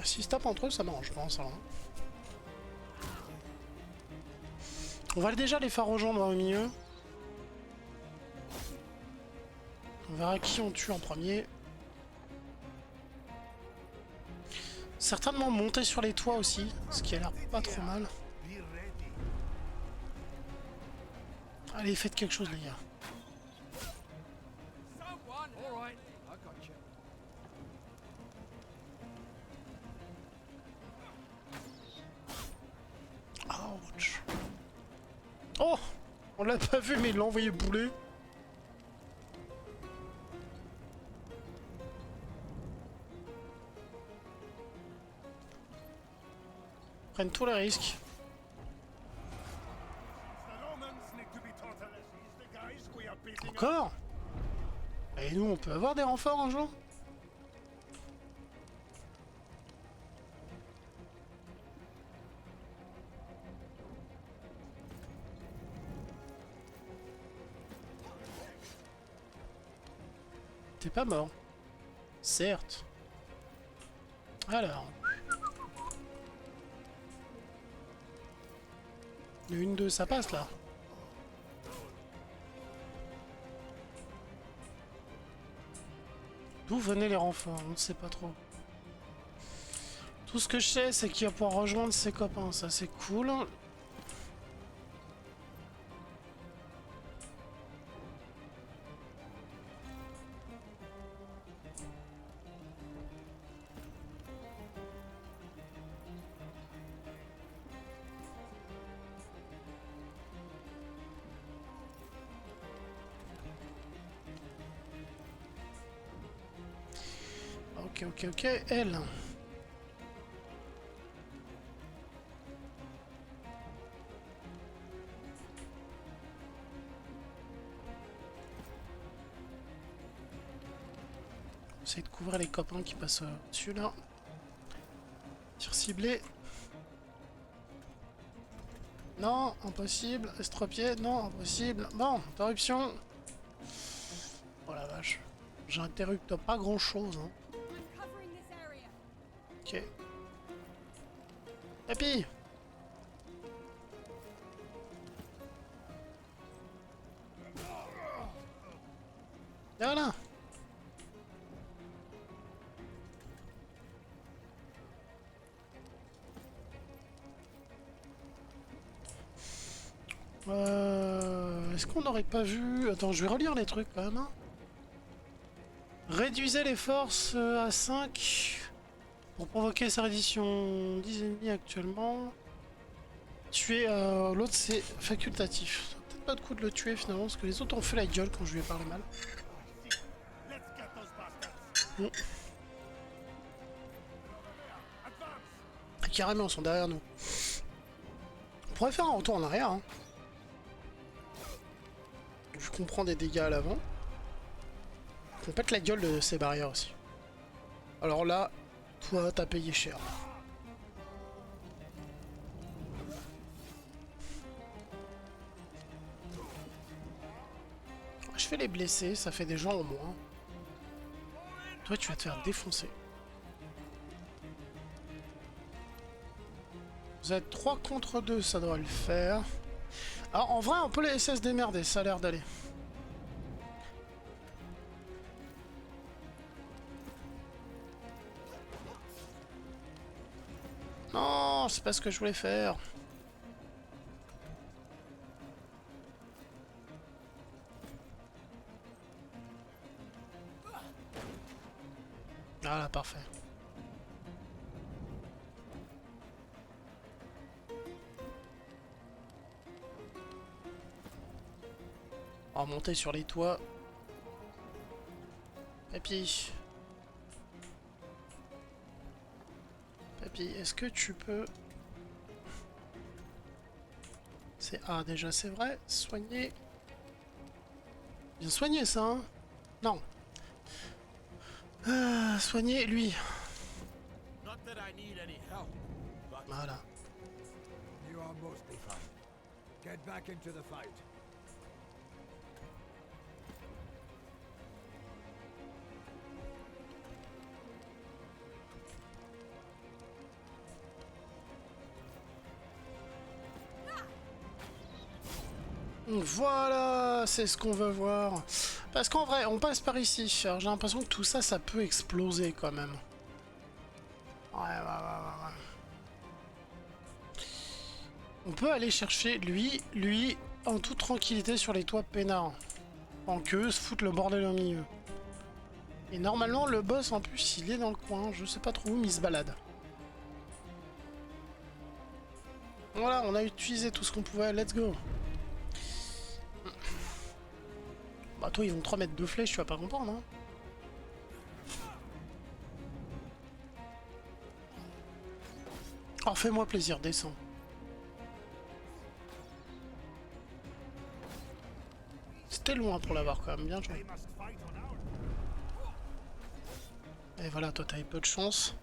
S'ils se tapent entre eux, ça m'arrange, je pense. Alors. On va déjà les faire rejoindre au milieu. On verra qui on tue en premier. Certainement monter sur les toits aussi, ce qui a l'air pas trop mal. Allez, faites quelque chose les gars. Ouch. Oh, on l'a pas vu mais il l'a envoyé bouler. Prennent tous les risques. Encore? Et nous, on peut avoir des renforts un jour? T'es pas mort. Certes. Alors. Le 1-2, ça passe là. D'où venaient les renforts? On ne sait pas trop. Tout ce que je sais, c'est qu'il va pouvoir rejoindre ses copains. Ça, c'est cool. Ok, elle. Essaye de couvrir les copains qui passent dessus là. Tir ciblé. Non, impossible. Estropié, non, impossible. Bon, interruption. Oh la vache. J'interrupte pas grand chose. Hein. Ok. Papy! Voilà. Est-ce qu'on n'aurait pas vu... Attends, je vais relire les trucs quand même. Hein. Réduisez les forces à 5 pour provoquer sa reddition 10 ennemis actuellement. Tuer l'autre c'est facultatif. Ça peut-être pas de coup de le tuer finalement parce que les autres ont fait la gueule quand je lui ai parlé mal. Bon. Ah, carrément, ils sont derrière nous. On pourrait faire un retour en arrière. Hein. Vu qu'on prend des dégâts à l'avant. On pète la gueule de ces barrières aussi. Alors là, toi, t'as payé cher. Je fais les blessés, ça fait des gens au moins. Toi, tu vas te faire défoncer. Vous êtes 3 contre 2, ça doit le faire. Alors, en vrai, on peut les SS démerder, ça a l'air d'aller. Non, c'est pas ce que je voulais faire. Voilà, parfait. On va monter sur les toits. Papy. Papy, est-ce que tu peux... C'est A déjà, c'est vrai. Soigner. Bien soigné ça, hein? Non. Soigner lui. Voilà. You are mostly fine. Get back into the fight. Voilà, c'est ce qu'on veut voir. Parce qu'en vrai, on passe par ici. Alors j'ai l'impression que tout ça, ça peut exploser quand même. Ouais. On peut aller chercher lui, en toute tranquillité sur les toits peinards. En queue, se foutre le bordel au milieu. Et normalement, le boss, en plus, il est dans le coin. Je sais pas trop où, mais il se balade. Voilà, on a utilisé tout ce qu'on pouvait. Let's go. Bah toi, ils vont 3 mettre de flèches, tu vas pas comprendre, hein. Oh, fais-moi plaisir, descends. C'était loin pour l'avoir quand même, bien joué. Et voilà, toi t'as eu peu de chance.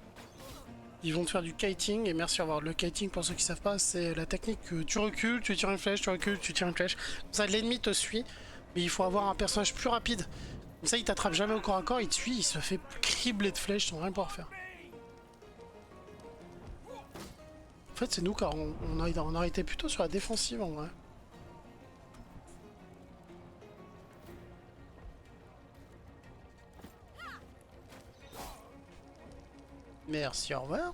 Ils vont te faire du kiting, et merci à revoir. Le kiting, pour ceux qui savent pas, c'est la technique que tu recules, tu tires une flèche, tu recules, tu tires une flèche. Comme ça, l'ennemi te suit, mais il faut avoir un personnage plus rapide. Comme ça, il t'attrape jamais au corps à corps, il te suit, il se fait cribler de flèches sans rien pouvoir faire. En fait, c'est nous, car on a été plutôt sur la défensive, en vrai. Merci, au revoir.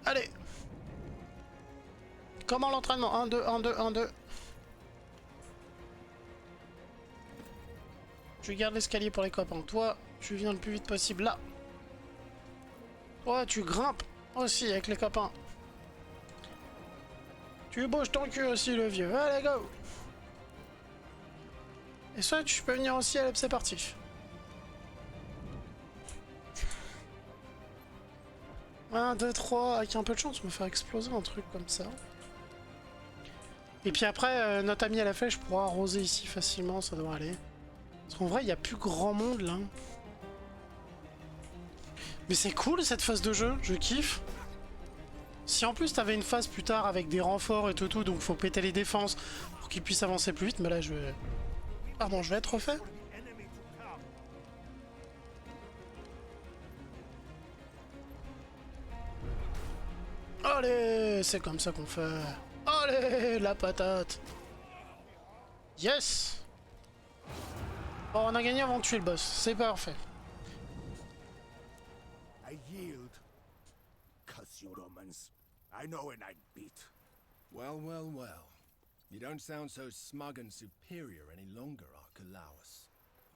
Allez. Comment l'entraînement? 1, 2, 1, 2, 1, 2. Je garde l'escalier pour les copains. Toi, tu viens le plus vite possible là. Toi, tu grimpes aussi avec les copains. Tu bouges ton cul aussi, le vieux. Allez, go. Et ça, tu peux venir aussi, allez, c'est parti. Un, 2, 3, avec un peu de chance, me faire exploser un truc comme ça. Et puis après, notre ami à la flèche pourra arroser ici facilement, ça devrait aller. Parce qu'en vrai, il n'y a plus grand monde là. Mais c'est cool cette phase de jeu, je kiffe. Si en plus t'avais une phase plus tard avec des renforts et tout, donc faut péter les défenses pour qu'ils puissent avancer plus vite, mais là je vais... Pardon, je vais être refait. Allez, c'est comme ça qu'on fait. Allez, la patate. Yes! Bon, on a gagné avant de tuer le boss, c'est parfait. I yield. Cuss you Romans. I know when I'm beat. Well, well, well. You don't sound so smug and superior any longer, Archelaus.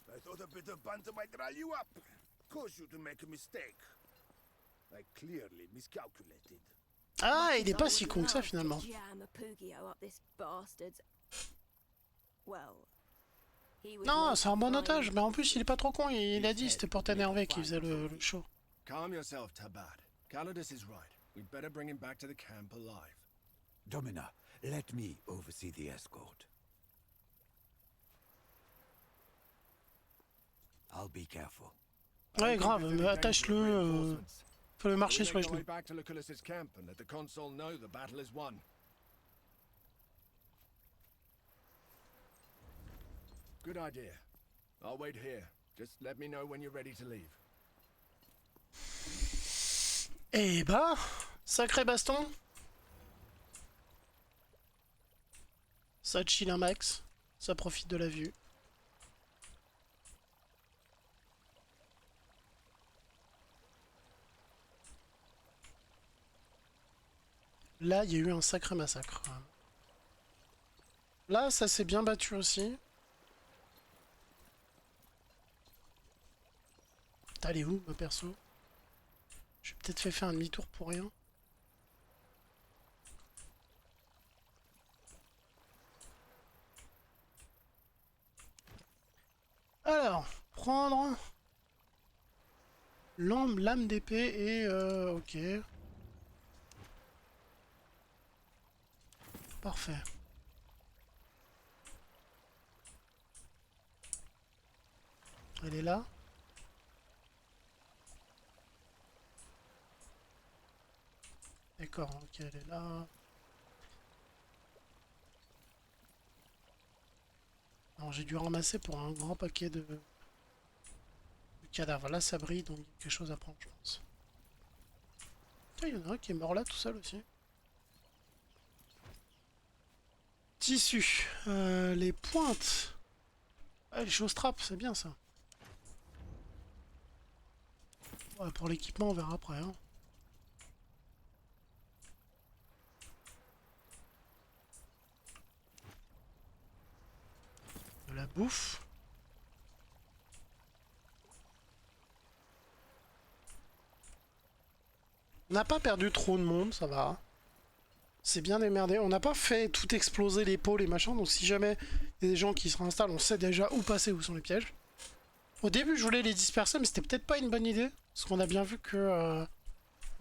I thought a bit of banter might rile you up. Cause you to make a mistake. I clearly miscalculated. Ah, il est pas si con que ça finalement. Non, c'est un bon otage, mais en plus il est pas trop con, il a dit c'était pour t'énerver qu'il faisait le show. Calm yourself, Tabad. Calidus is right. We'd better bring him back to the camp alive. Domina, let me oversee the escort. I'll be careful. Ouais, grave, mais attache-le, fais-le marcher sur les genoux. Back to Lucullus's camp and let the consul know the battle is won. Good idea. I'll wait here. Just let me know when you're ready to leave. Eh bah, sacré baston. Ça chill un max, ça profite de la vue. Là, il y a eu un sacré massacre. Là, ça s'est bien battu aussi. T'es allé où, ma perso? J'ai peut-être fait faire un demi-tour pour rien. Alors, prendre lame d'épée et ok. Parfait. Elle est là. D'accord, ok, elle est là. Alors j'ai dû ramasser pour un grand paquet de cadavres. Là ça brille, donc il y a quelque chose à prendre, je pense. Il y en a un qui est mort là tout seul aussi. Tissu. Les pointes. Ah, les choses trappes, c'est bien ça. Ouais, pour l'équipement, on verra après. Hein. De la bouffe. On n'a pas perdu trop de monde, ça va. C'est bien démerdé. On n'a pas fait tout exploser les pôles et machin, donc si jamais il y a des gens qui se réinstallent, on sait déjà où passer, où sont les pièges. Au début, je voulais les disperser, mais c'était peut-être pas une bonne idée. Parce qu'on a bien vu que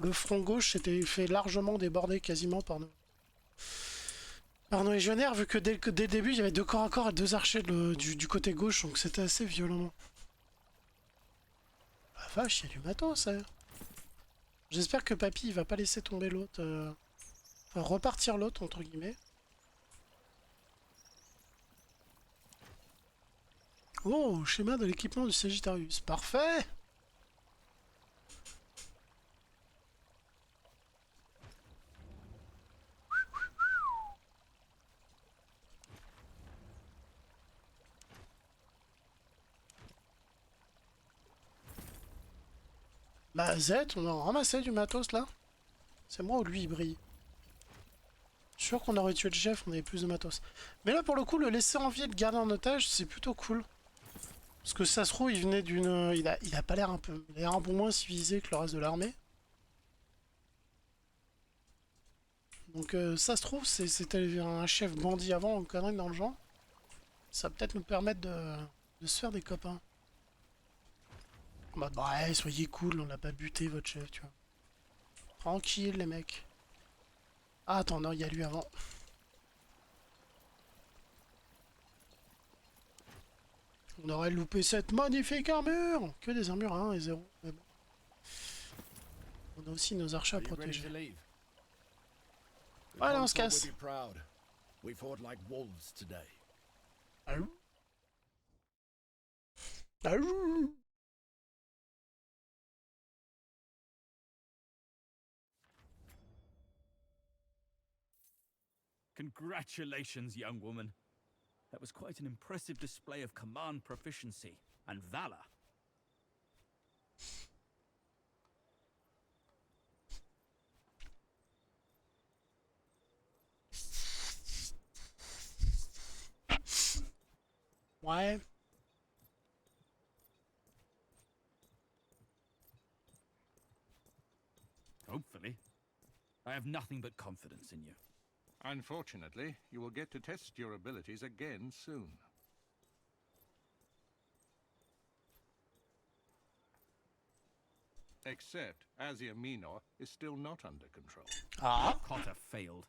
le front gauche s'était fait largement déborder quasiment par nos légionnaires, vu que dès le début, il y avait 2 corps à corps et 2 archers du côté gauche, donc c'était assez violent. Ah vache, il y a du matos, hein. J'espère que Papy, il va pas laisser tomber l'autre... Enfin, repartir l'autre, entre guillemets. Oh, schéma de l'équipement du Sagittarius. Parfait! Bah Z, on a ramassé du matos là. C'est moi ou lui il brille? Je suis sûr qu'on aurait tué le chef, on avait plus de matos. Mais là pour le coup, le laisser en vie et le garder en otage, c'est plutôt cool. Parce que ça se trouve, il venait d'une... Il a pas l'air un peu... Il a l'air un peu moins civilisé que le reste de l'armée. Donc ça se trouve, c'était un chef bandit avant, ou connerie dans le genre. Ça va peut-être nous permettre de se faire des copains. En mode, bah, soyez cool, on l'a pas buté votre chef, tu vois. Tranquille les mecs. Ah attends, non, il y a lui avant. On aurait loupé cette magnifique armure. Que des armures à 1 et 0. Mais bon. On a aussi nos archers à protéger. Allez, on se casse. Allô? Allô? Congratulations, young woman. That was quite an impressive display of command proficiency and valor. Ouais. Hopefully. I have nothing but confidence in you. Unfortunately, you will get to test your abilities again soon. Except Asia Minor is still not under control. Ah. Cotter failed.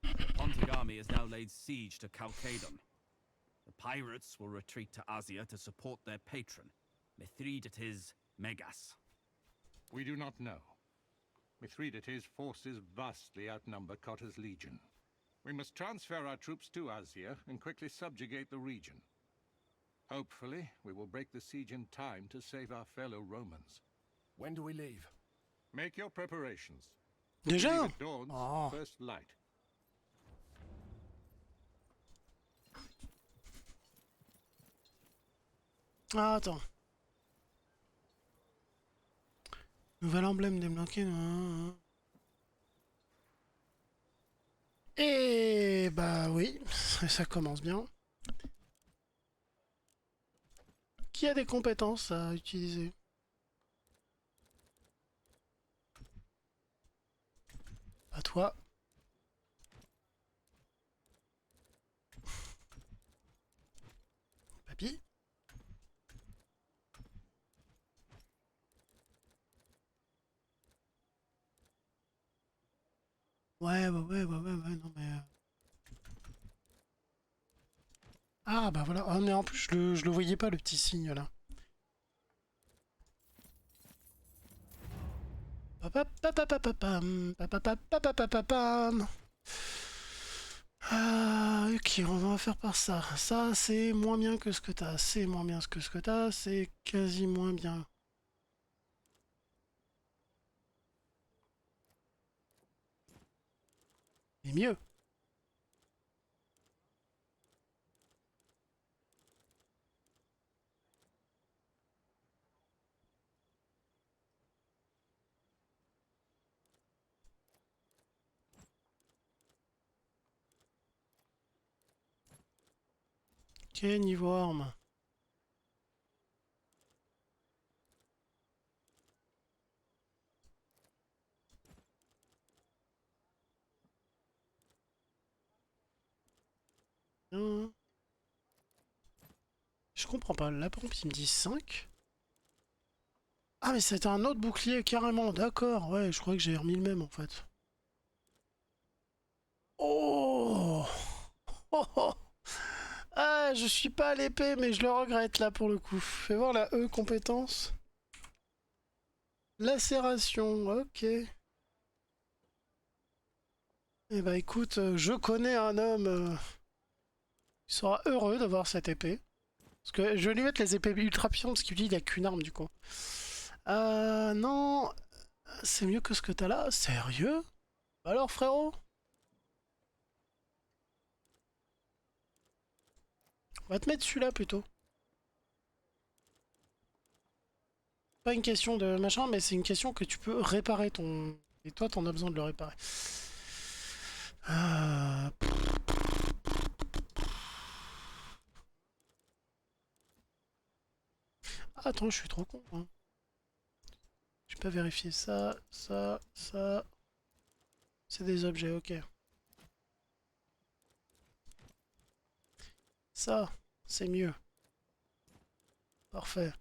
The Pontic army has now laid siege to Chalcedon. The pirates will retreat to Asia to support their patron, Mithridates Megas. We do not know. Mithridates' forces vastly outnumber Cotter's legion. We must transfer our troops to Asia and quickly subjugate the region. Hopefully, we will break the siege in time to save our fellow Romans. When do we leave? Make your preparations. Déjà? Leave at dawn's Oh. first light. Ah, attends. Nouvel emblème débloqué. Et bah oui, ça commence bien. Qui a des compétences à utiliser? Pas toi. Papy. Ouais, non mais... Ah bah voilà, ah, mais en plus je le voyais pas le petit signe là. Papapapapapam, papapapapapapam. Ah, ok, on va faire par ça. Ça c'est moins bien que ce que t'as, c'est moins bien que ce que t'as, c'est quasi moins bien. Et mieux. Ok, niveau arme. Bien. Je comprends pas, la pompe il me dit 5. Ah mais c'était un autre bouclier carrément, d'accord, ouais, je crois que j'ai remis le même en fait. Oh, oh, oh. Ah, je suis pas à l'épée mais je le regrette là pour le coup. Fais voir la E compétence. Lacération, ok. Eh bah écoute, je connais un homme qui sera heureux d'avoir cette épée. Parce que je vais lui mettre les épées ultra puissantes parce qu'il dit il a qu'une arme du coup. Non, c'est mieux que ce que t'as là. Sérieux? Alors frérot? On va te mettre celui-là plutôt. Pas une question de machin, mais c'est une question que tu peux réparer ton... Et toi, t'en as besoin de le réparer. Attends, je suis trop con. Hein. J'ai pas vérifié ça, ça, ça. C'est des objets, ok. Ça, c'est mieux. Parfait.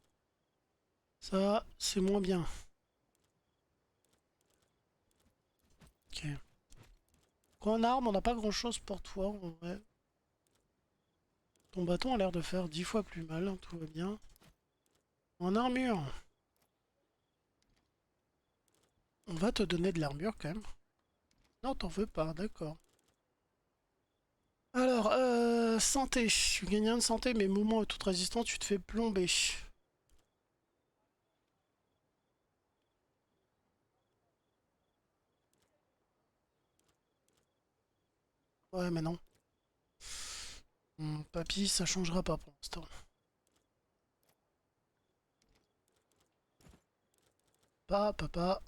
Ça, c'est moins bien. Ok. En arme, on n'a pas grand chose pour toi, en vrai. Ton bâton a l'air de faire 10 fois plus mal, hein, tout va bien. En armure. On va te donner de l'armure quand même. Non, t'en veux pas, d'accord. Alors, santé. Tu gagnes 1 de santé, mais mouvement et toute résistance, tu te fais plomber. Ouais, mais non. Papy, ça changera pas pour l'instant. Papa.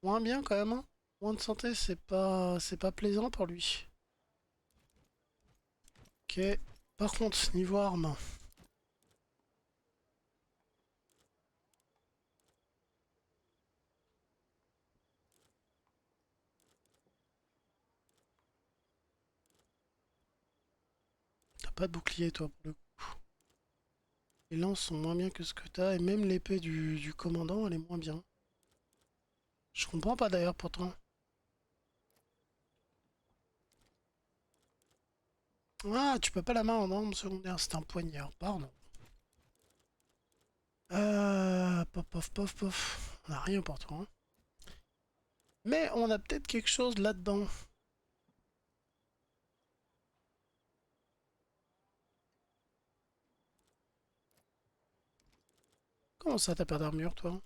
Moins bien quand même, hein. Moins de santé, c'est pas plaisant pour lui. Ok. Par contre, niveau arme. T'as pas de bouclier toi pour le coup. Les lances sont moins bien que ce que t'as et même l'épée du commandant elle est moins bien. Je comprends pas d'ailleurs pourtant. Ah, tu peux pas la main en arme secondaire, c'est un poignard, pardon. Pof. On a rien pour toi. Hein. Mais on a peut-être quelque chose là-dedans. Comment ça, t'as pas d'armure, toi?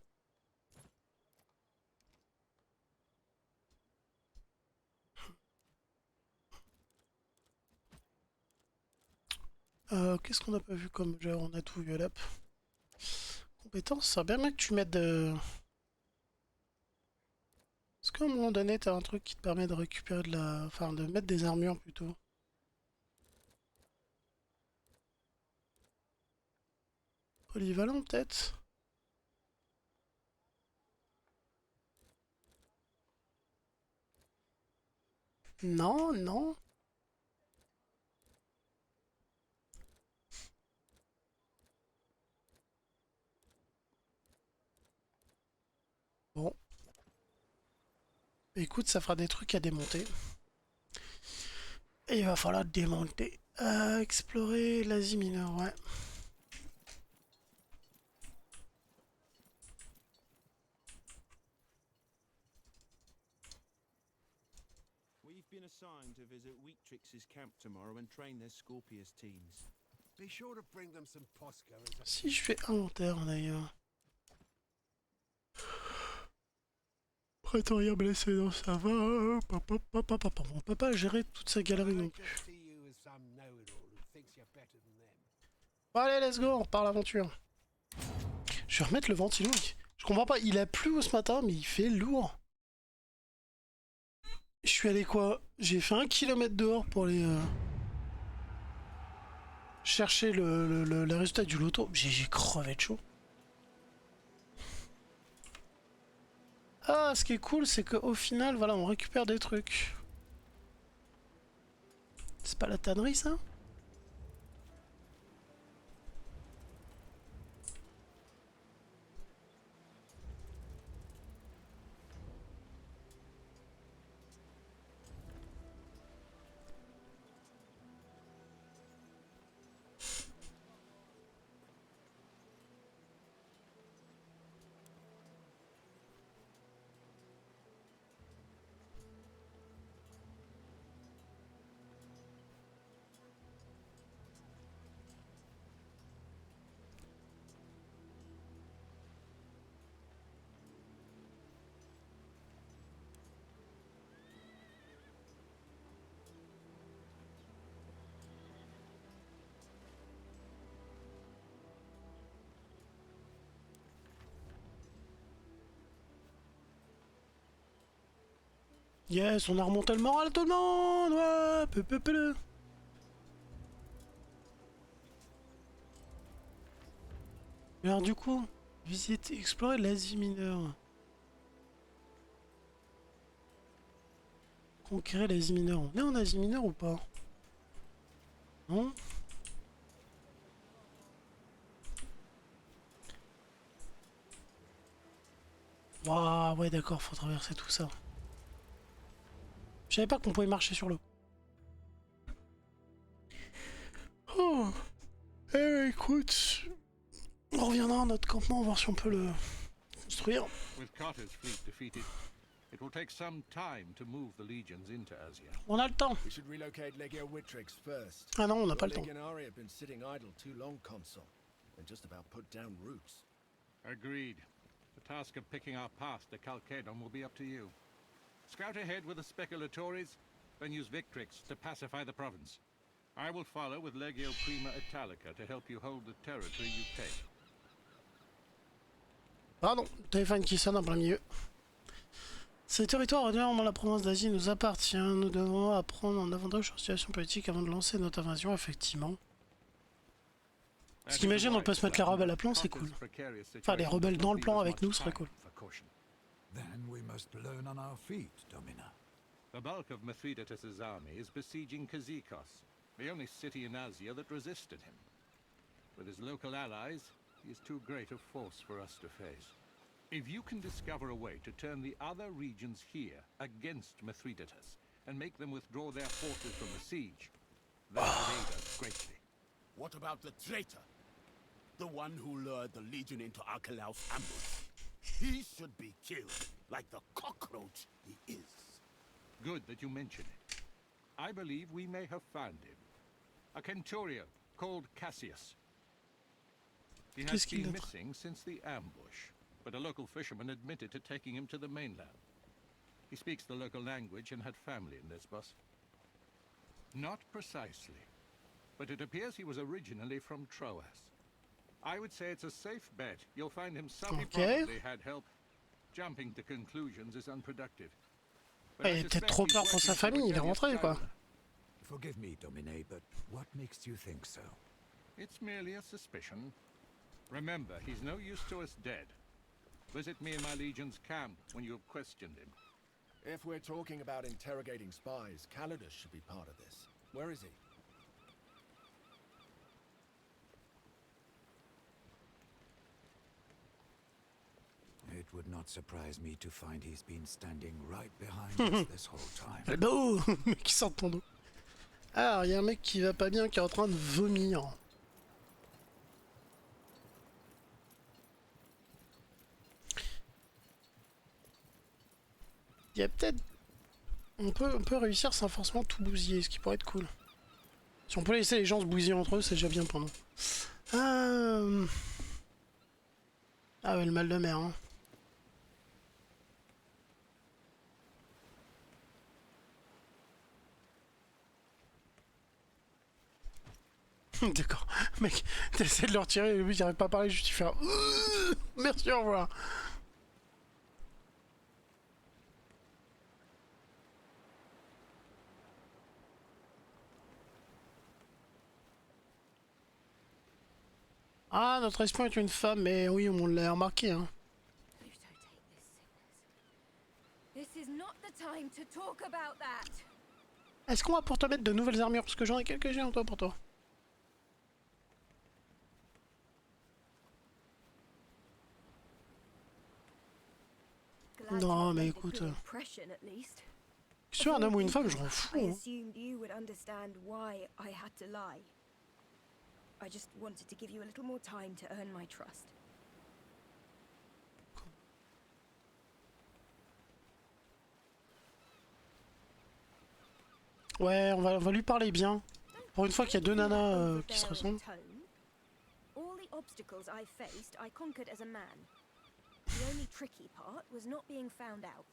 Qu'est-ce qu'on a pas vu comme genre on a tout vu là. Compétences, ça serait bien que tu mettes de... Est-ce qu'à un moment donné, t'as un truc qui te permet de récupérer de la... Enfin, de mettre des armures, plutôt. Polyvalent, peut-être? Non. Bon. Écoute, ça fera des trucs à démonter. Et il va falloir démonter. Explorer l'Asie mineure, ouais. We've been assigned to visit Weetrix's camp tomorrow and train their Scorpius teams. Be sure to bring them some Posca as a... Si je fais inventaire, d'ailleurs. Prétorien blessé, non, ça va. On peut pas gérer toute sa galerie non plus. Bon, allez, let's go, on repart l'aventure. Je vais remettre le ventilo. Je comprends pas, il a plu ce matin, mais il fait lourd. Je suis allé quoi? J'ai fait 1 kilomètre dehors pour aller chercher le résultat du loto. J'ai crevé de chaud. Ah, ce qui est cool, c'est qu'au final, voilà, on récupère des trucs. C'est pas la tannerie, ça? Yes, on a remonté le moral tout le monde. Ouais, Mais alors du coup, visiter, explorer l'Asie mineure. Conquérir l'Asie mineure. On est en Asie mineure ou pas? Non? Waouh, ouais d'accord, faut traverser tout ça. Je savais pas qu'on pouvait marcher sur l'eau. Oh. Eh écoute, on reviendra à notre campement, voir si on peut le construire. With Carter's fleet defeated, it will take some time to move the legions into Asia. On a le temps. We should relocate Legio Witrix first. Ah non, on n'a pas le temps. Legionari have been sitting idle too long, Consul, and just about put down roots. Agreed. The task of picking our path to Chalcedon will be up to you. Scout ahead with the speculatories, then use Victrix to pacify the province. I will follow with Legio Prima Italica to help you hold the territory you take. Pardon, téléphone qui sonne en plein milieu. Ces territoires ordinaires dans la province d'Asie nous appartiennent. Nous devons apprendre en davantage sur la situation politique avant de lancer notre invasion, effectivement. Parce qu'imagine, on peut se mettre les rebelles à plan, c'est cool. Enfin, les rebelles dans le plan avec nous, ce serait cool. Then we must learn on our feet, Domina. The bulk of Mithridates' army is besieging Kazikos, the only city in Asia that resisted him. With his local allies, he is too great a force for us to face. If you can discover a way to turn the other regions here against Mithridates and make them withdraw their forces from the siege, that would aid us greatly. What about the traitor? The one who lured the Legion into Archelaus' ambush? He should be killed, like the cockroach he is. Good that you mention it. I believe we may have found him. A Centurio called Cassius. He has been missing since the ambush, but a local fisherman admitted to taking him to the mainland. He speaks the local language and had family in Lesbos. Not precisely, but it appears he was originally from Troas. I would say it's a safe bet. You'll find him some. He probably had help. Jumping to conclusions is unproductive. Il a peut-être trop peur pour sa famille, il est rentré quoi. Forgive me, Domine, but what makes you think so? It's merely a suspicion. Remember, he's no use to us dead. Visit me in my Legion's camp when you have questioned him. If we're talking about interrogating spies, Calidus should be part of this. Where is he? It would not surprise me to find he's been standing right behind us this whole time. Hello, mec qui sort de ton dos. Alors, il y a un mec qui va pas bien, qui est en train de vomir. Il y a peut-être... On peut réussir sans forcément tout bousiller, ce qui pourrait être cool. Si on peut laisser les gens se bousiller entre eux, c'est déjà bien pour nous. Ah ouais, le mal de mer, hein. D'accord, mec, t'essaies de le retirer et lui il arrive pas à parler, juste il fait un... Merci, au revoir. Ah, notre espion est une femme, mais oui, on l'a remarqué, hein. Est-ce qu'on va pour te mettre de nouvelles armures? Parce que j'en ai quelques-unes toi pour toi. Non, mais écoute... Que tu sois un homme ou une femme, je m'en fous. Hein. I just wanted to give you a little more time to earn my trust. Ouais, on va lui parler bien. Pour une fois qu'il y a deux nanas qui se ressemblent. All the obstacles I faced, I conquered as a man. The only tricky part was not being found out.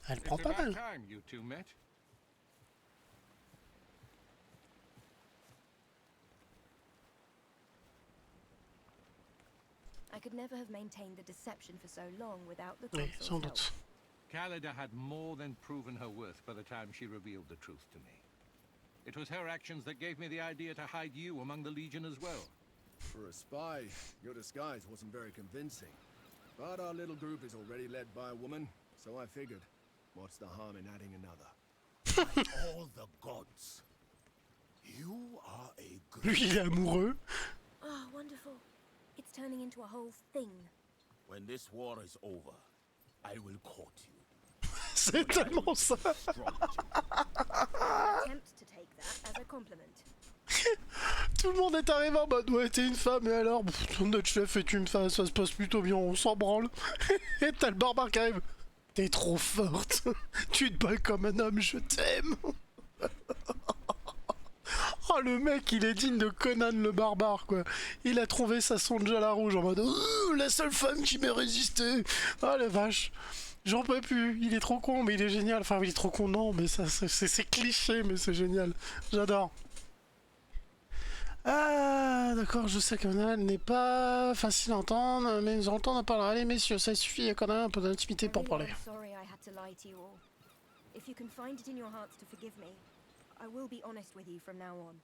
Elle prend pas mal. I could never have maintained the deception for so long without the Oui, sans consul's help. doute. Calida had more than proven her worth by the time she revealed the truth to me. It was her actions that gave me the idea to hide you among the Legion as well. For a spy, your disguise wasn't very convincing. But our little group is already led by a woman, so I figured, what's the harm in adding another? All the gods. You are a good... Lui, il est amoureux. Oh, wonderful. It's turning into a whole thing. When this war is over, I will court you. C'est tellement ça. Attempt to take that as a compliment. Tout le monde est arrivé en mode ouais t'es une femme et alors notre chef est une femme, ça se passe plutôt bien, on s'en branle. Et t'as le barbare qui arrive. T'es trop forte. Tu te bats comme un homme, je t'aime. Oh le mec il est digne de Conan le barbare quoi. Il a trouvé sa songe à la rouge en mode la seule femme qui m'ait résisté. Oh la vache. J'en peux plus, il est trop con, mais il est génial. Enfin, il est trop con, non, mais ça, c'est cliché, mais c'est génial. J'adore. Ah, d'accord, je sais que Manal n'est pas facile à entendre, mais nous entendre parler. Allez, messieurs, ça suffit, il y a quand même un peu d'intimité pour parler. Sorry I had to lie to you all. If you can find it in your hearts to forgive me, I will be honest with you from now on.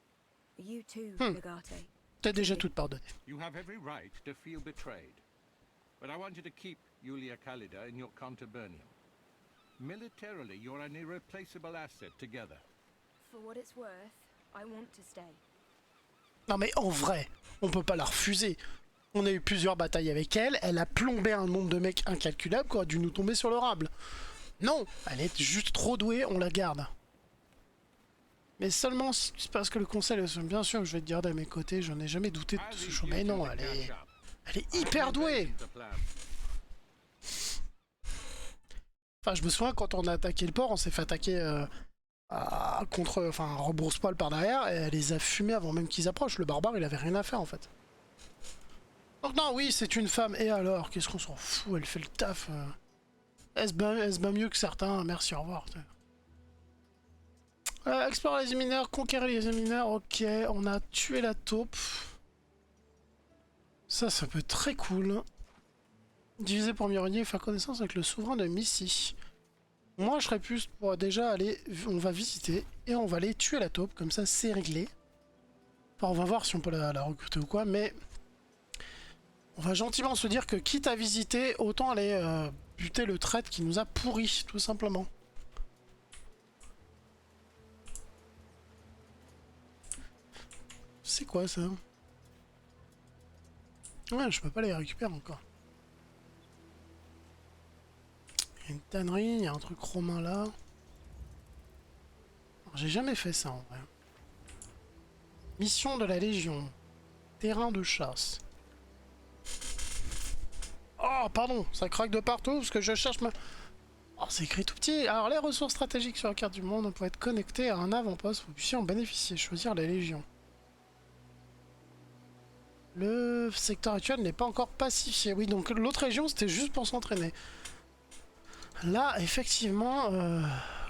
You too, Legate. T'as déjà tout pardonné. You have every right to feel betrayed. But I want you to keep Yulia Khalida in your contubernium. Militarily, you're an irreplaceable asset together. For what it's worth, I want to stay. Non mais en vrai, on peut pas la refuser. On a eu plusieurs batailles avec elle, elle a plombé un nombre de mecs incalculable qui aurait dû nous tomber sur le rable. Non, elle est juste trop douée, on la garde. Mais seulement si c'est parce que le conseil, bien sûr que je vais te garder à mes côtés, je n'ai jamais douté de ce choix. Mais non, elle est hyper douée. Enfin, je me souviens quand on a attaqué le port, on s'est fait attaquer enfin, rebrousse-poil par derrière, et elle les a fumés avant même qu'ils approchent. Le barbare, il avait rien à faire en fait. Donc non, oui, c'est une femme, et alors, qu'est-ce qu'on s'en fout, elle fait le taf. Est-ce bien mieux que certains? Merci, au revoir. Explorer les mineurs, conquérir les mineurs, ok, on a tué la taupe. Ça peut être très cool. Diviser pour mieux régner et faire connaissance avec le souverain de Missy. Moi, je serais plus pour déjà aller... On va visiter et on va aller tuer la taupe. Comme ça, c'est réglé. Enfin, on va voir si on peut la recruter ou quoi. Mais on va gentiment se dire que quitte à visiter, autant aller buter le traître qui nous a pourri, tout simplement. C'est quoi ça? Ouais, je peux pas les récupérer encore. Il y a une tannerie, il y a un truc romain là. J'ai jamais fait ça en vrai. Mission de la Légion. Terrain de chasse. Oh, pardon, ça craque de partout parce que je cherche ma... Oh, c'est écrit tout petit. Alors, les ressources stratégiques sur la carte du monde pour être connectées à un avant-poste, vous puissiez en bénéficier. Choisir la Légion. Le secteur actuel n'est pas encore pacifié. Oui, donc l'autre région, c'était juste pour s'entraîner. Là, effectivement,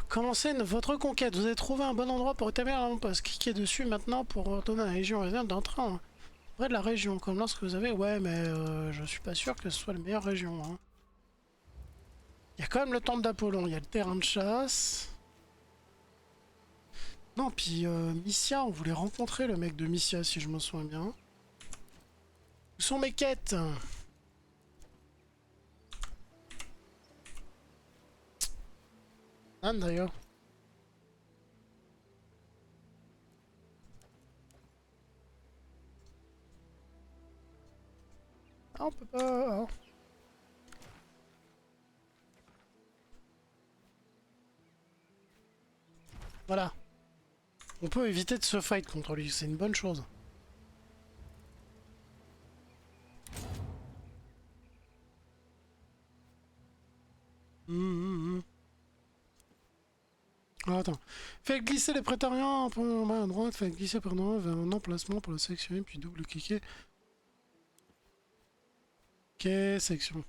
commencez votre conquête. Vous avez trouvé un bon endroit pour établir un poste. Cliquez dessus maintenant pour ordonner à la région réserve d'entrer près de la région. Comme lorsque vous avez... Ouais, mais je suis pas sûr que ce soit la meilleure région. Hein. Il y a quand même le temple d'Apollon. Il y a le terrain de chasse. Non, puis Mysia, on voulait rencontrer le mec de Mysia, si je me souviens bien. Où sont mes quêtes? Ah, d'ailleurs. Ah, on peut pas... hein. Voilà. On peut éviter de se fight contre lui, c'est une bonne chose. Ah, attends. Faites glisser les prétoriens en bas à droite, faites glisser par en vers un emplacement pour le sélectionner, puis double-cliquer. Ok, section.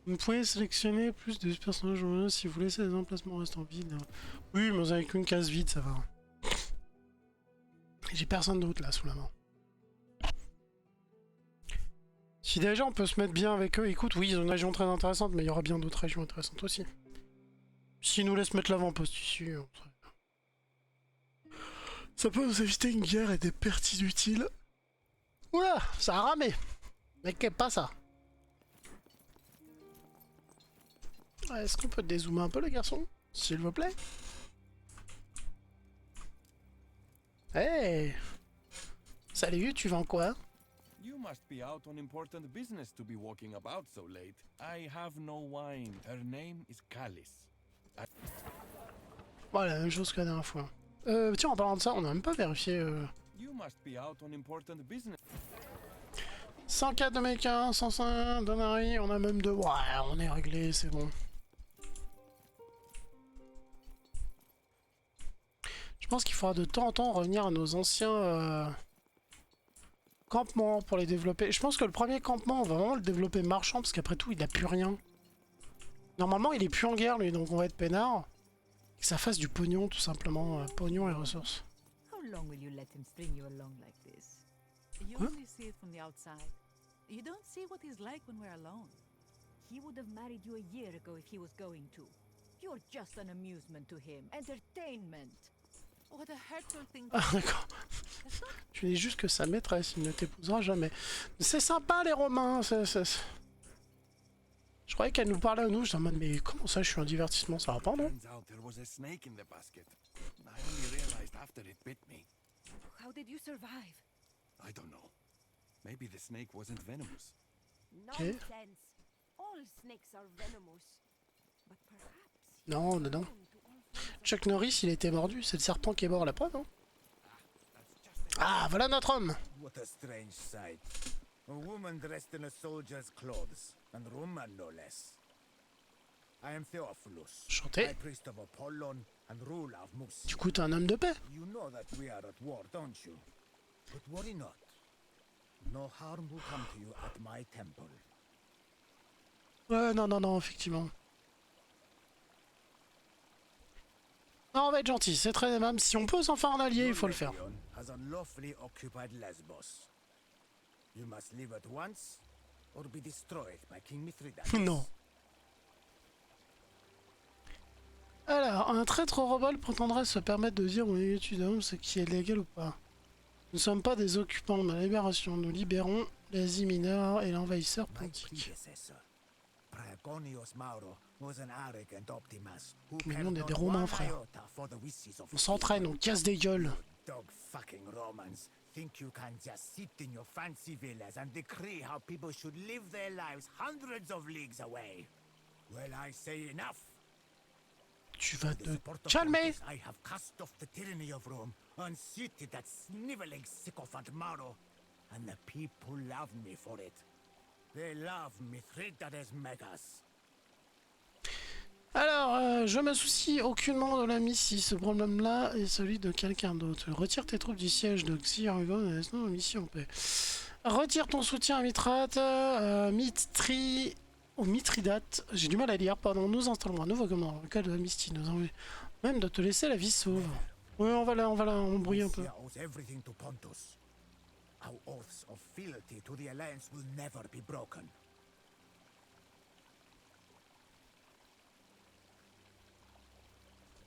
Vous pouvez sélectionner plus de personnages si vous laissez les emplacements restant vides. Oui, mais vous avez qu'une case vide, ça va. J'ai personne d'autre là sous la main. Si déjà on peut se mettre bien avec eux, écoute, oui, ils ont une région très intéressante, mais il y aura bien d'autres régions intéressantes aussi. S'ils nous laissent mettre l'avant-poste ici, ça peut nous éviter une guerre et des pertes inutiles. Oula, ça a ramé. Mais qu'est pas ça? Est-ce qu'on peut dézoomer un peu le garçon, s'il vous plaît? Hey! Salut, tu vends quoi? You must be out on important business to be walking about so late. I have no wine. Her name is Callis. Voilà, la même chose que la dernière fois. Tiens, en parlant de ça, on n'a même pas vérifié... You must be out on important business. 104 de méca, 105 de Nari, on a même 2. Ouais, on est réglé, c'est bon. Je pense qu'il faudra de temps en temps revenir à nos anciens campements pour les développer. Je pense que le premier campement, on va vraiment le développer marchand, parce qu'après tout, il n'a plus rien. Normalement, il est plus en guerre, lui, donc on va être peinard. Que ça fasse du pognon, tout simplement. Pognon et ressources. How long will you let him string you along like this? You Huh? only see it from the outside. You don't see what he's like when we're alone. He would have married you a year ago if he was going to. You're just an amusement to him. Entertainment. What a hurtful thing. Ah, d'accord. Tu dis juste que sa maîtresse, il ne t'épousera jamais. C'est sympa, les Romains. Je croyais qu'elle nous parlait à nous. Je suis en mode, mais comment ça, je suis un divertissement? Ça va pas, non? Turns out there was a snake in the basket. I only realized after it bit me. How did you survive? I don't know. Maybe the snake wasn't venomous. Nonsense. All snakes are venomous. But perhaps Non, non, non. Chuck Norris, il était mordu. C'est le serpent qui est mort à la preuve, hein? Ah, voilà notre homme! What a strange sight. A woman dressed in a soldier's clothes, and Roman no less. I am Theophilus, Chanté. high priest of Apollon and ruler of Musi. Du coup, t'es un homme de paix. You know that we are at war, don't you? But worry not. No harm will come to you at my temple. Ouais, non, non, non, effectivement. Non, on va être gentil, c'est très aimable. Si on peut s'en faire un allié, il faut le faire. Your legion has unlawfully occupied Lesbos. You must leave at once, or be destroyed by King Mithridates. Non. Alors, un traître rebelle prétendrait se permettre de dire aux études d'hommes ce qui est légal ou pas. Nous ne sommes pas des occupants de la libération. Nous libérons l'Asie mineure et l'envahisseur pontique. Praegonius Mauro was an arrogant Optimus who Mais nous, cared on est des not Romains, one frère. iota for the wishes of On s'entraîne, on casse des gueules. dog fucking Romans think you can just sit in your fancy villas and decree how people should live their lives hundreds of leagues away. Well, I say enough. Tu vas The te support of calmer. Pontus, I have cast off the tyranny of Rome, unseated that sniveling sycophant Mauro, and the people love me for it. They love Mithridates Megas. Alors, je me soucie aucunement de la Missie. Ce problème-là est celui de quelqu'un d'autre. Retire tes troupes du siège de Xyrigon et laisse-nous en mission en paix. Retire ton soutien à Mithrate, ou Mithridate. J'ai du mal à lire, pardon. Nous installons un nouveau commandant, le cas de Misty. Nous envie même de te laisser la vie sauve. Oui, on va la embrouiller un peu. Mysia owes everything to Pontus. Our oaths of fealty to the Alliance will never be broken.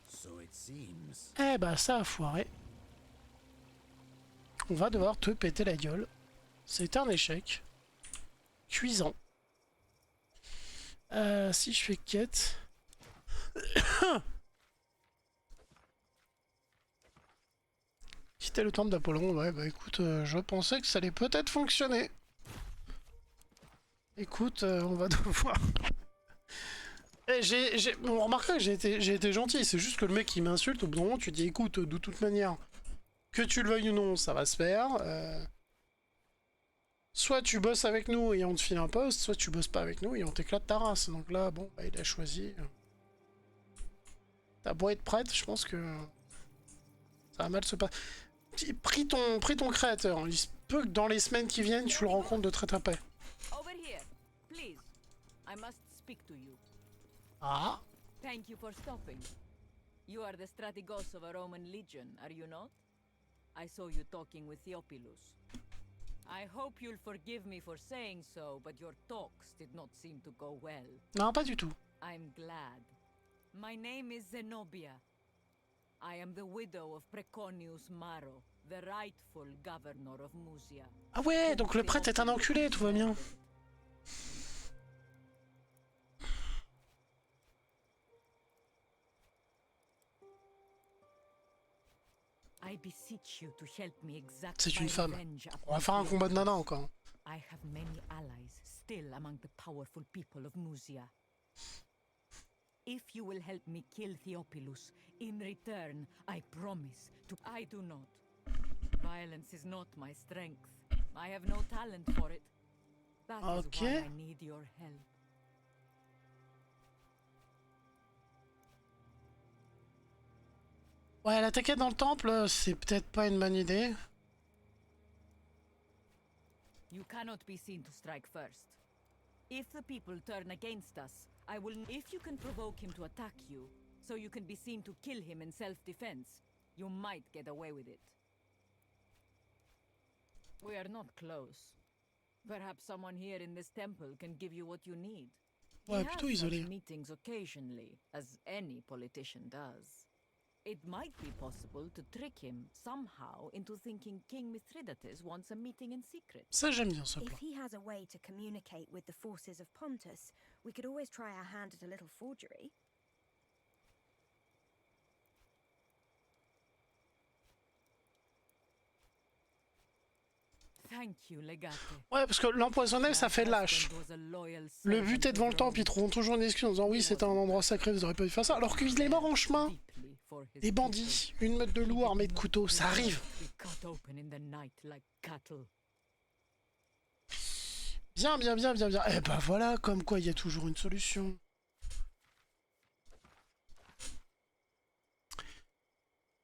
So it seems. Eh bah, ça a foiré. On va devoir te péter la gueule. C'est un échec. Cuisant. Si je fais quête... Quitter le temple d'Apollon, ouais bah écoute, je pensais que ça allait peut-être fonctionner. Écoute, on va devoir... On remarquera que j'ai été gentil, c'est juste que le mec il m'insulte, au bout d'un moment tu dis écoute, de toute manière, que tu le veuilles ou non, ça va se faire. Soit tu bosses avec nous et on te file un poste, soit tu bosses pas avec nous et on t'éclate ta race. Donc là, bon, bah, il a choisi. T'as beau être prête, je pense que ça va mal se passer. Pris ton créateur, il se peut que dans les semaines qui viennent, tu le rencontres de très très près. Over here, please. I must speak to you. Ah, Thank you for stopping. You are the strategos of a Roman legion, are you not? I saw you talking with Theophilus. I hope you'll forgive me for saying so, but your talks did not seem to go well. non, pas du tout. I'm glad. My name is Zenobia. I am the widow of Preconius Maro, the rightful governor of Musia. Ah ouais, donc le prêtre est un enculé, tout va bien. I beseech you to help me exact C'est my une femme. revenge On va upon faire un combat de nana encore. I have many allies still among the powerful people of Musia. If you will help me kill Theophilus, in return, I promise to... I do not. Violence is not my strength. I have no talent for it. That Ok. is why I need your help. Ouais, l'attaquer dans le temple, c'est peut-être pas une bonne idée. You cannot be seen to strike first. If the people turn against us, I will. If you can provoke him to attack you, so you can be seen to kill him in self-defense, you might get away with it. We are not close. Perhaps someone here in this temple can give you what you need. He Ouais, has plutôt such isolé. meetings occasionally, as any politician does. It might be possible to trick him somehow into thinking King Mithridates wants a meeting in secret. Ça, j'aime bien ce If plan. he has a way to communicate with the forces of Pontus, we could always try our hand at a little forgery. Thank you, Legate. Ouais, parce que l'empoisonner, ça fait lâche. Le but est devant le temple, ils trouveront toujours une excuse en disant oui, c'était un endroit sacré, vous auriez pas dû faire ça. Alors qu'il est mort en chemin. Des bandits, une meute de loups armés de couteaux, ça arrive. Bien, bien, bien, bien, bien. Eh ben voilà, comme quoi il y a toujours une solution.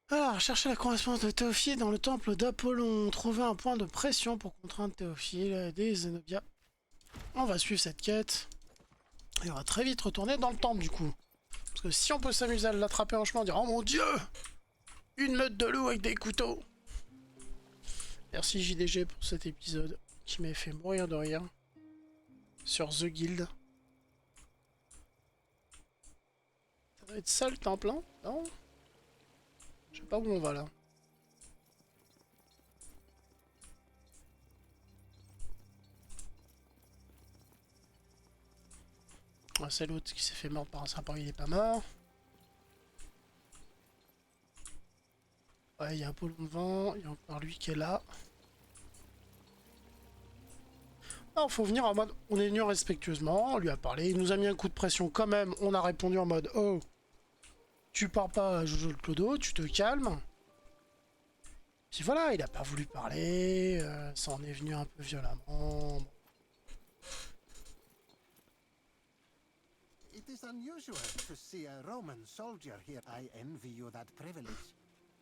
Alors, chercher la correspondance de Théophile dans le temple d'Apollon. Trouver un point de pression pour contraindre Théophile des Zénobias. On va suivre cette quête. Et on va très vite retourner dans le temple du coup. Parce que si on peut s'amuser à l'attraper en chemin, dire oh mon dieu, une meute de loups avec des couteaux. Merci JDG pour cet épisode qui m'a fait mourir de rire. Sur The Guild. Ça doit être ça le temple, hein? Non? Je sais pas où on va là. Ah, c'est l'autre qui s'est fait mordre par un serpent, il est pas mort. Ouais, il y a Apollon devant, il y a encore lui qui est là. Alors, faut venir en mode, on est venu respectueusement, on lui a parlé, il nous a mis un coup de pression quand même, on a répondu en mode, oh, tu pars pas à Jojo le Clodo, tu te calmes. Puis voilà, il a pas voulu parler, ça en est venu un peu violemment. It is unusual to see a Roman soldier here. I envy you that privilege.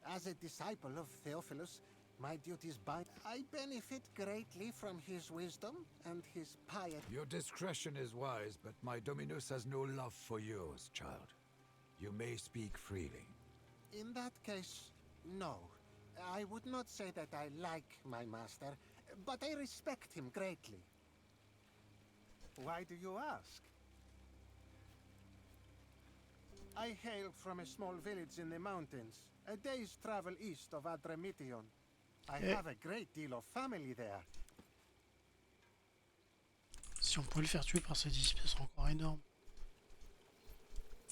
As a disciple of Theophilus, my duties bind. I benefit greatly from his wisdom and his piety. Your discretion is wise, but my Dominus has no love for yours, child. You may speak freely. In that case, no. I would not say that I like my master, but I respect him greatly. Why do you ask? I hail from a small village in the mountains, a day's travel east of Adramyttion. I have a great deal of family there. Si on pouvait le faire tuer par ce disciple, ce serait encore énorme.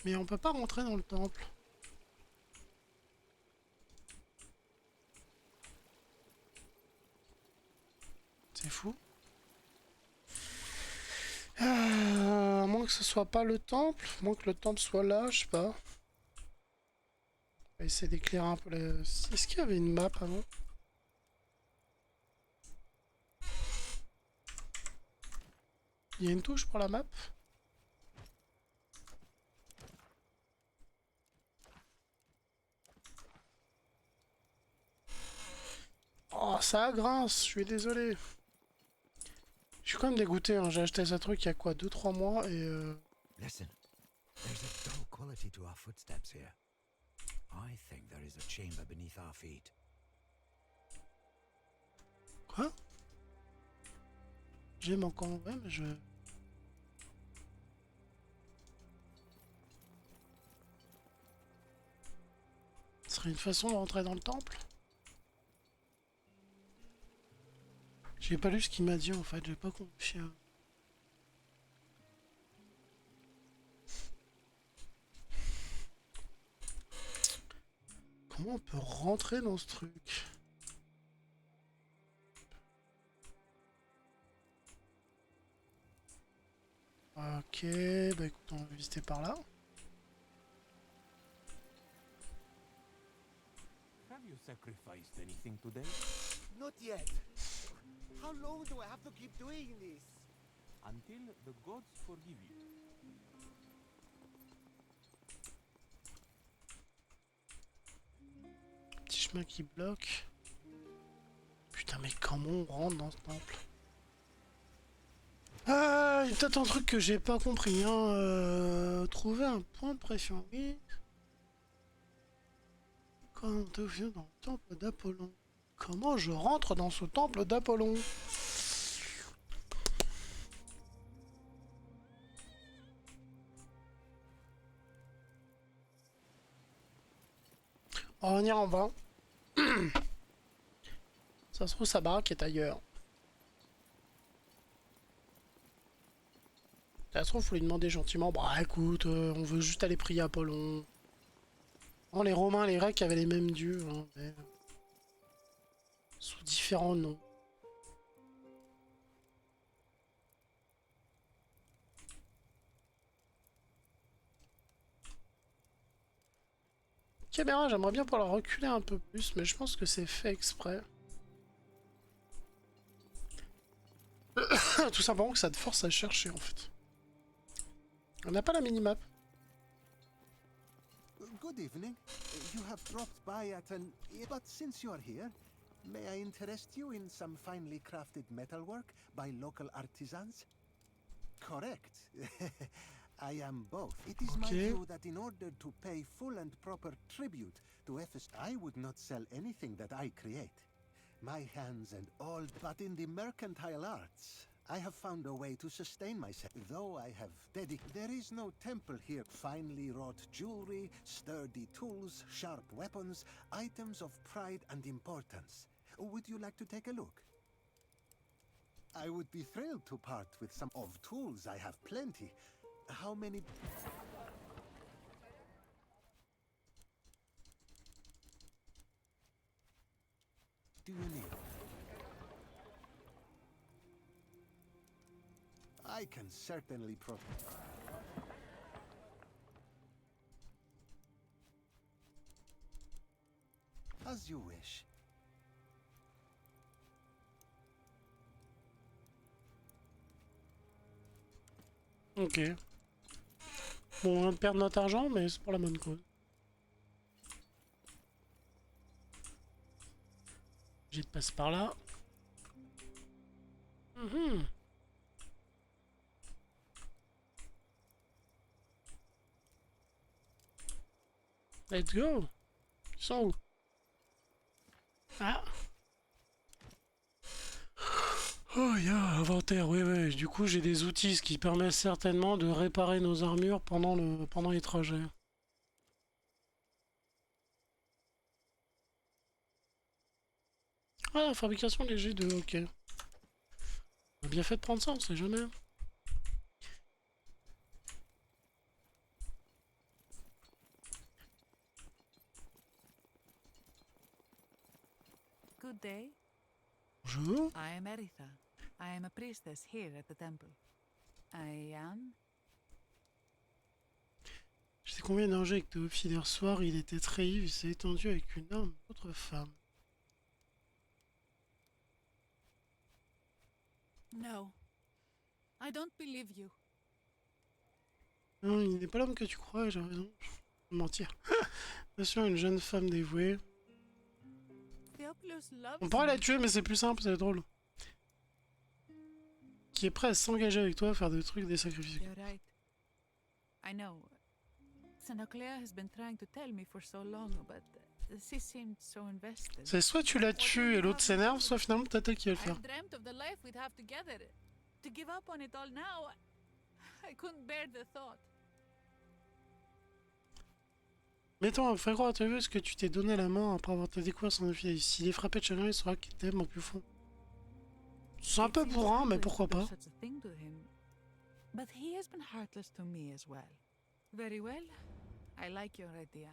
Mais on peut pas rentrer dans le temple. C'est fou. À moins que ce soit pas le temple, à moins que le temple soit là, je sais pas. On va essayer d'éclairer un peu la... Est-ce qu'il y avait une map avant? Il y a une touche pour la map? Oh, ça grince, je suis désolé. Je suis quand même dégoûté, hein. J'ai acheté ce truc il y a quoi, 2-3 mois et Listen, there's a dull quality to our footsteps here. I think there is a chamber beneath our feet. Quoi? J'aime encore en vrai, mais je... Ce serait une façon de rentrer dans le temple? J'ai pas lu ce qu'il m'a dit en fait, j'ai pas compris. Comment on peut rentrer dans ce truc? Ok, bah écoute, on va visiter par là. Have you sacrificed anything today? Not yet. How long do I have to keep doing this? until the gods forgive you. Petit chemin qui bloque. Putain, mais comment on rentre dans ce temple? Ah, il y a peut-être un truc que j'ai pas compris, hein. Trouver un point de pression, oui. Quand on devient dans le temple d'Apollon. Comment je rentre dans ce temple d'Apollon? On va revenir en bas. Ça se trouve, sa baraque est ailleurs. Ça se trouve, faut lui demander gentiment. Bah écoute, on veut juste aller prier Apollon. Non, les Romains, les Grecs avaient les mêmes dieux, hein, mais sous différents noms. Caméra, j'aimerais bien pouvoir la reculer un peu plus, mais je pense que c'est fait exprès. Tout simplement que ça te force à chercher en fait. On n'a pas la minimap. Good evening. You have dropped by at an... But since you're here, may I interest you in some finely crafted metalwork by local artisans? Correct. I am both. It is my view that in order to pay full and proper tribute to Ephesus, I would not sell anything that I create. My hands and all, but in the mercantile arts, I have found a way to sustain myself. Though I have there is no temple here. Finely wrought jewelry, sturdy tools, sharp weapons, items of pride and importance. Would you like to take a look? I would be thrilled to part with some of tools. I have plenty. How many... do you need? I can certainly as you wish. Ok. Bon, on vient de perdre notre argent, mais c'est pour la bonne cause. J'ai de passer par là. Let's go. Ils sont où? Ah. Oh, il y a inventaire, oui. Du coup, j'ai des outils, ce qui permet certainement de réparer nos armures pendant les trajets. Ah, la fabrication des G2, ok. On a bien fait de prendre ça, on sait jamais. Good day. Bonjour. I am Eritha. I am a priestess here at the temple. I am... Je sais combien d'énergie avec Théophile hier soir, il était très ivre, il s'est étendu avec une arme d'autre femme. No. I don't believe you. Non, il n'est pas l'homme que tu crois, j'ai raison. Je vais mentir. Bien sûr, une jeune femme dévouée. On pourrait la tuer, mais c'est plus simple, c'est drôle. Qui est prêt à s'engager avec toi à faire des trucs, des sacrifices. You're right. I know. Xenoclea has been trying to tell me for so long, but she seemed so invested. C'est soit tu la tues et l'autre s'énerve, soit finalement t'attaques qui va le faire. I dreamt of the life we'd have together. To give up on it all now, I couldn't bear the thought. Mais attends, fais croire, t'as vu ce que tu t'es donné la main après avoir découvert son fille. S'il est frappé de chagrin, il saura qu'il t'aime au plus fond. C'est un peu bourrin, mais pourquoi pas. But he has been heartless to me as well. Very well. I like your idea.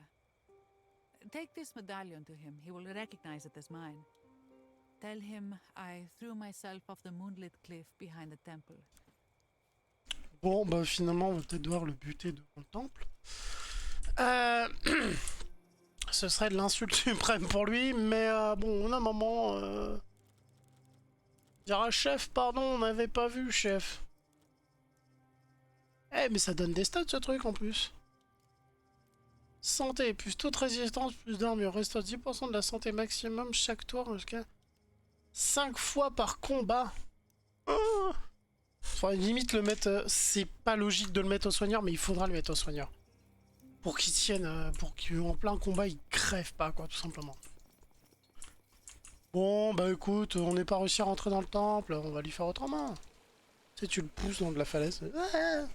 Take this medallion to him. He will recognize it as mine. Tell him I threw myself off the moonlit cliff behind the temple. Bon, bah finalement, on va peut-être devoir le buter devant le temple. Ce serait de l'insulte suprême pour lui, mais bon, à un moment... Dire à chef, pardon, on n'avait pas vu, chef. Eh, mais ça donne des stats ce truc en plus. Santé, plus toute résistance, plus d'armure. Restaure 10% de la santé maximum chaque tour jusqu'à 5 fois par combat. Oh, faudrait limite le mettre... c'est pas logique de le mettre au soigneur, mais il faudra le mettre au soigneur. Pour qu'il tienne, pour qu'en plein combat, il crève pas, quoi, tout simplement. Bon, bah écoute, on n'est pas réussi à rentrer dans le temple, on va lui faire autrement. Tu sais, tu le pousses dans de la falaise. Ah,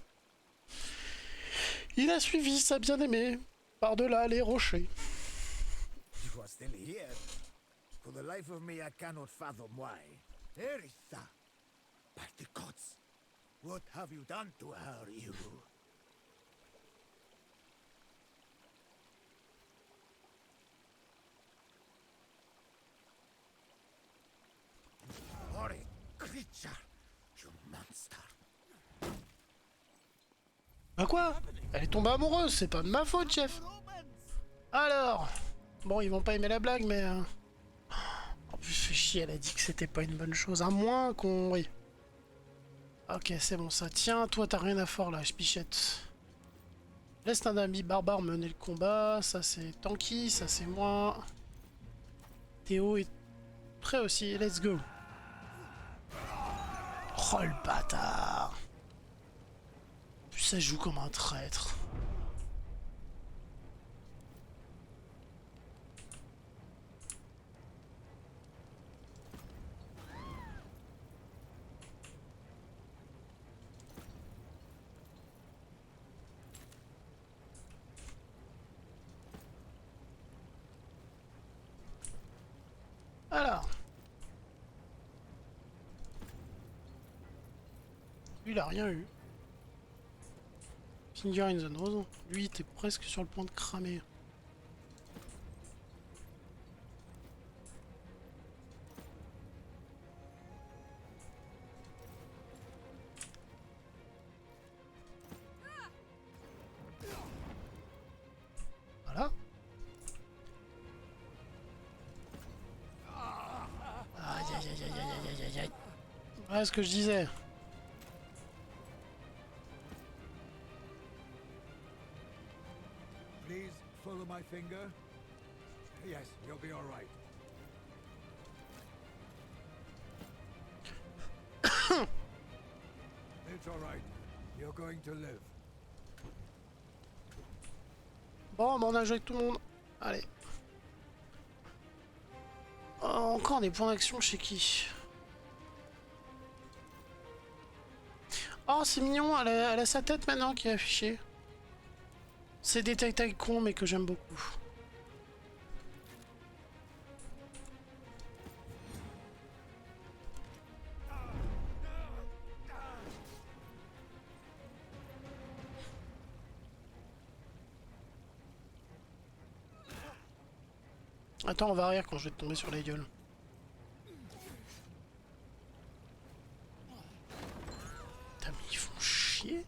il a suivi, ça a bien aimé. Par-delà les rochers. You are still here. For the life of me, I cannot fathom why. Erisa! By the gods! What have you done to her, you? Horrid creature! You monster! Bah quoi? Elle est tombée amoureuse, c'est pas de ma faute, chef. Alors, bon, ils vont pas aimer la blague, mais... En plus, fait chier, elle a dit que c'était pas une bonne chose. À moins qu'on... Oui. Ok, c'est bon, ça tient. Toi, t'as rien à faire, là, pichette. Laisse un ami barbare mener le combat. Ça, c'est Tanky. Ça, c'est moi. Théo est prêt aussi. Let's go. Oh, le bâtard. Plus ça joue comme un traître. Alors. Lui, il a rien eu. Finger in the nose. Lui, il était presque sur le point de cramer. Voilà. Aïe aïe aïe aïe aïe aïe aïe aïe. Voilà ce que je disais. Please follow my finger. Yes, you'll be all right. It's all right. You're going to live. Bon, bah on a joué avec tout le monde. Allez. Oh, encore des points d'action chez qui? Oh, c'est mignon, elle a sa tête maintenant qui est affichée. C'est des tailles cons, mais que j'aime beaucoup. Attends, on va arrière quand je vais te tomber sur la gueule. Putain, mais ils font chier.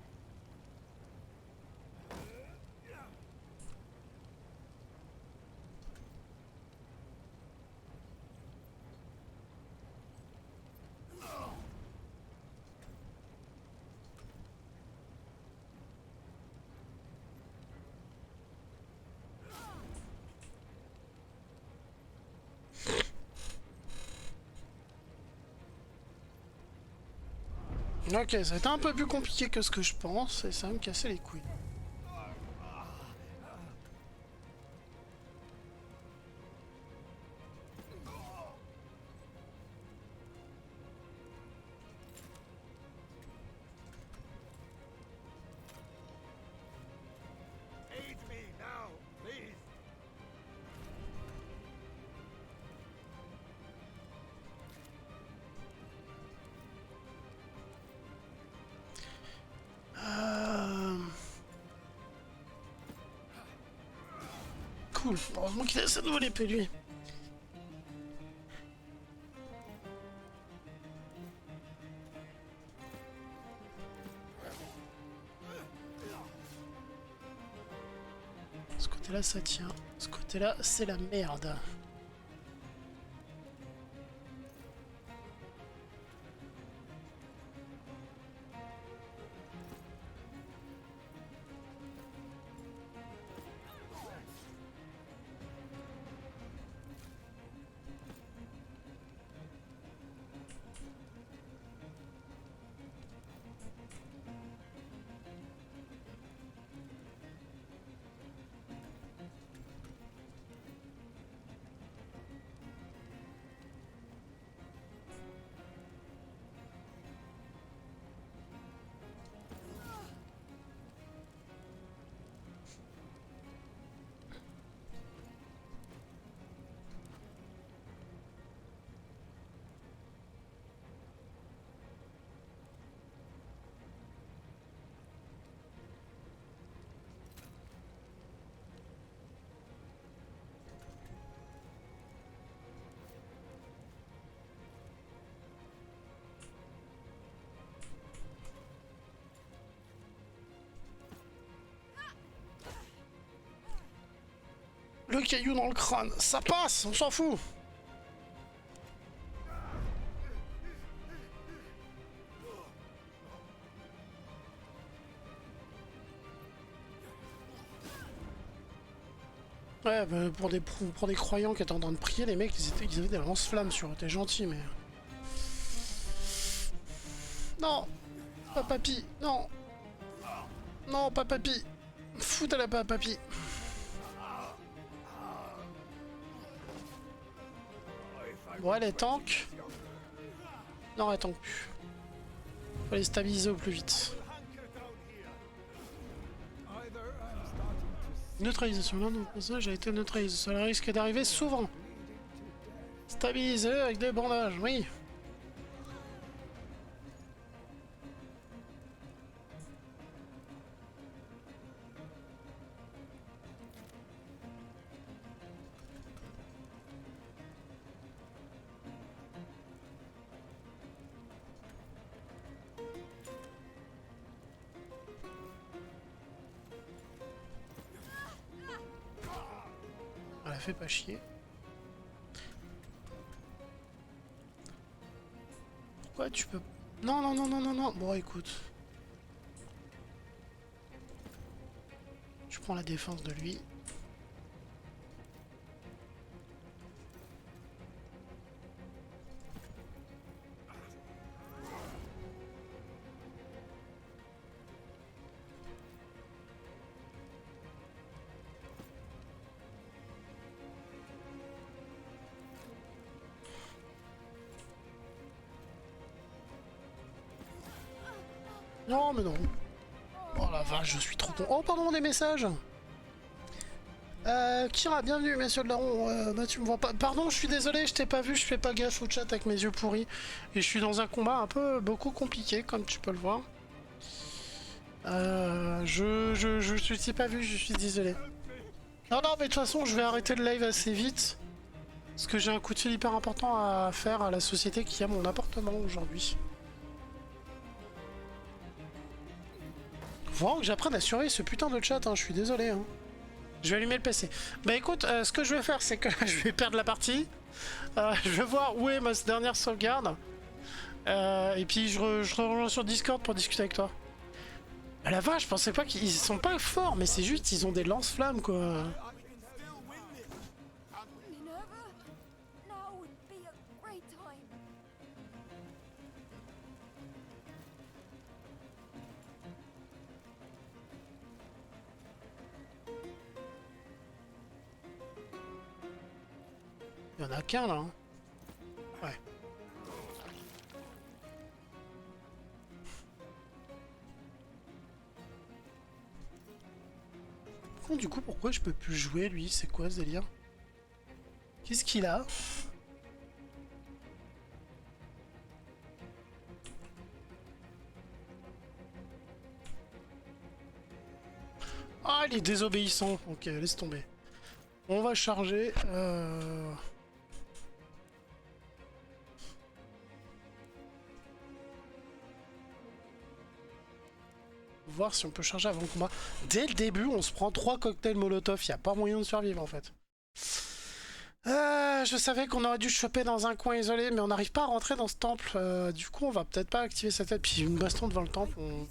Ok, ça a été un peu plus compliqué que ce que je pense et ça va me casser les couilles. Aid me now, please. Cool, heureusement qu'il a sa nouvelle épée lui. Ce côté-là ça tient, ce côté-là c'est la merde. Le caillou dans le crâne, ça passe, on s'en fout. Ouais, bah, pour des croyants qui étaient en train de prier, les mecs, ils avaient des lance-flammes sur eux, t'es gentil, mais... Non, pas papy, non. Non, pas papy. Foutez-la pas, papy. Bon, elle est tank. Non, elle tank plus. Faut les stabiliser au plus vite. Neutralisation. Là, notre passage a été neutralisé. Cela risque d'arriver souvent. Stabiliser avec des bandages, oui. Fais pas chier. Pourquoi tu peux... Non, non, non, non, non, non. Bon, écoute. Je prends la défense de lui. Non, mais non. Oh la vache, je suis trop con. Oh, pardon, des messages. Kira, bienvenue, messieurs de Laron. Bah, tu me vois pas. Pardon, je suis désolé, je t'ai pas vu, je fais pas gaffe au chat avec mes yeux pourris. Et je suis dans un combat un peu beaucoup compliqué, comme tu peux le voir. Je t'ai pas vu, je suis désolé. Non, non, mais de toute façon, je vais arrêter le live assez vite. Parce que j'ai un coup de fil hyper important à faire à la société qui a mon appartement aujourd'hui. Faut vraiment que j'apprenne à surveiller ce putain de chat, hein, je suis désolé. Hein. Je vais allumer le PC. Bah écoute, ce que je vais faire, c'est que je vais perdre la partie. Je vais voir où est ma dernière sauvegarde. Et puis je rejoins sur Discord pour discuter avec toi. Ah la vache, je pensais pas qu'ils sont pas forts, mais c'est juste ils ont des lance-flammes quoi. Il y en a qu'un là. Hein. Ouais. Bon, du coup, pourquoi je peux plus jouer lui? C'est quoi ce délire? Qu'est-ce qu'il a? Ah, il est désobéissant. Ok, laisse tomber. On va charger. Voir si on peut charger avant le combat. Dès le début, on se prend 3 cocktails Molotov. Il n'y a pas moyen de survivre en fait. Je savais qu'on aurait dû choper dans un coin isolé, mais on n'arrive pas à rentrer dans ce temple. Du coup, on va peut-être pas activer sa tête. Puis une baston devant le temple, on...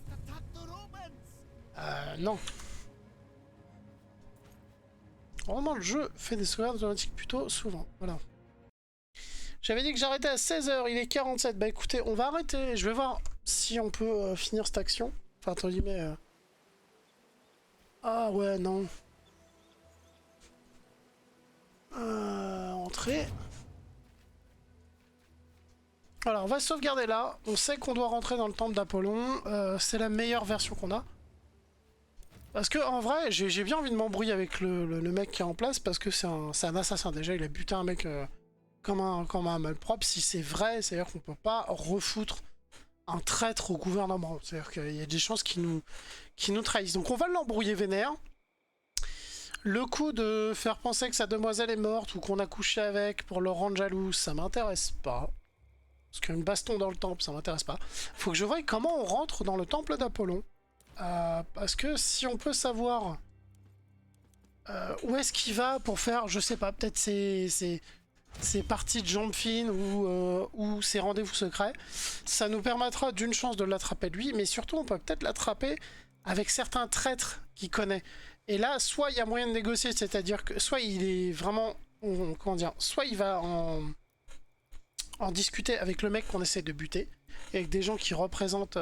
non. Vraiment, le jeu fait des sauvegardes automatiques plutôt souvent. Voilà. J'avais dit que j'arrêtais à 16h, il est 47. Bah écoutez, on va arrêter. Je vais voir si on peut finir cette action. Enfin, entre guillemets... Ah ouais, non. Entrée. Alors, on va sauvegarder là. On sait qu'on doit rentrer dans le temple d'Apollon. C'est la meilleure version qu'on a. Parce que en vrai, j'ai bien envie de m'embrouiller avec le mec qui est en place parce que c'est un assassin. Déjà, il a buté un mec comme un malpropre. Si c'est vrai, c'est-à-dire qu'on peut pas refoutre un traître au gouvernement. C'est-à-dire qu'il y a des chances qu'il nous trahissent. Donc on va l'embrouiller vénère. Le coup de faire penser que sa demoiselle est morte ou qu'on a couché avec pour le rendre jaloux, ça m'intéresse pas. Parce qu'une baston dans le temple, ça m'intéresse pas. Faut que je voie comment on rentre dans le temple d'Apollon. Parce que si on peut savoir où est-ce qu'il va pour faire, je sais pas, peut-être ses parties de jambes fines ou ses rendez-vous secrets. Ça nous permettra d'une chance de l'attraper lui, mais surtout on peut peut-être l'attraper avec certains traîtres qu'il connaît. Et là, soit il y a moyen de négocier, c'est-à-dire que soit il est vraiment, comment dire, soit il va en discuter avec le mec qu'on essaie de buter, et avec des gens qui représentent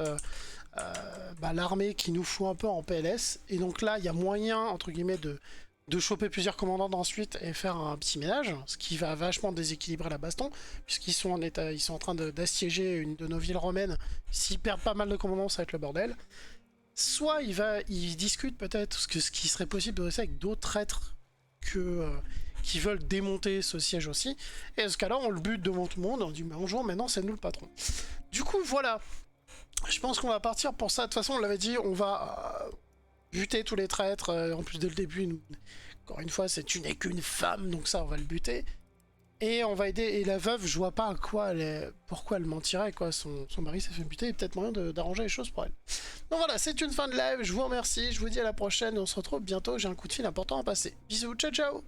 l'armée qui nous fout un peu en PLS, et donc là il y a moyen entre guillemets de choper plusieurs commandants ensuite et faire un petit ménage, ce qui va vachement déséquilibrer la baston, puisqu'ils sont en train d'assiéger une de nos villes romaines. S'ils perdent pas mal de commandants, ça va être le bordel. Soit il discute peut-être ce qui serait possible de rester avec d'autres traîtres qui veulent démonter ce siège aussi, et dans ce cas-là on le bute devant tout le monde, on dit bonjour, maintenant c'est nous le patron. Du coup voilà, je pense qu'on va partir pour ça. De toute façon on l'avait dit, on va buter tous les traîtres, en plus dès le début, encore une fois tu n'es qu'une femme, donc ça on va le buter. Et on va aider, et la veuve, je vois pas pourquoi elle mentirait, quoi. Son mari s'est fait buter, et peut-être moyen d'arranger les choses pour elle. Donc voilà, c'est une fin de live, je vous remercie, je vous dis à la prochaine, on se retrouve bientôt, j'ai un coup de fil important à passer. Bisous, ciao ciao.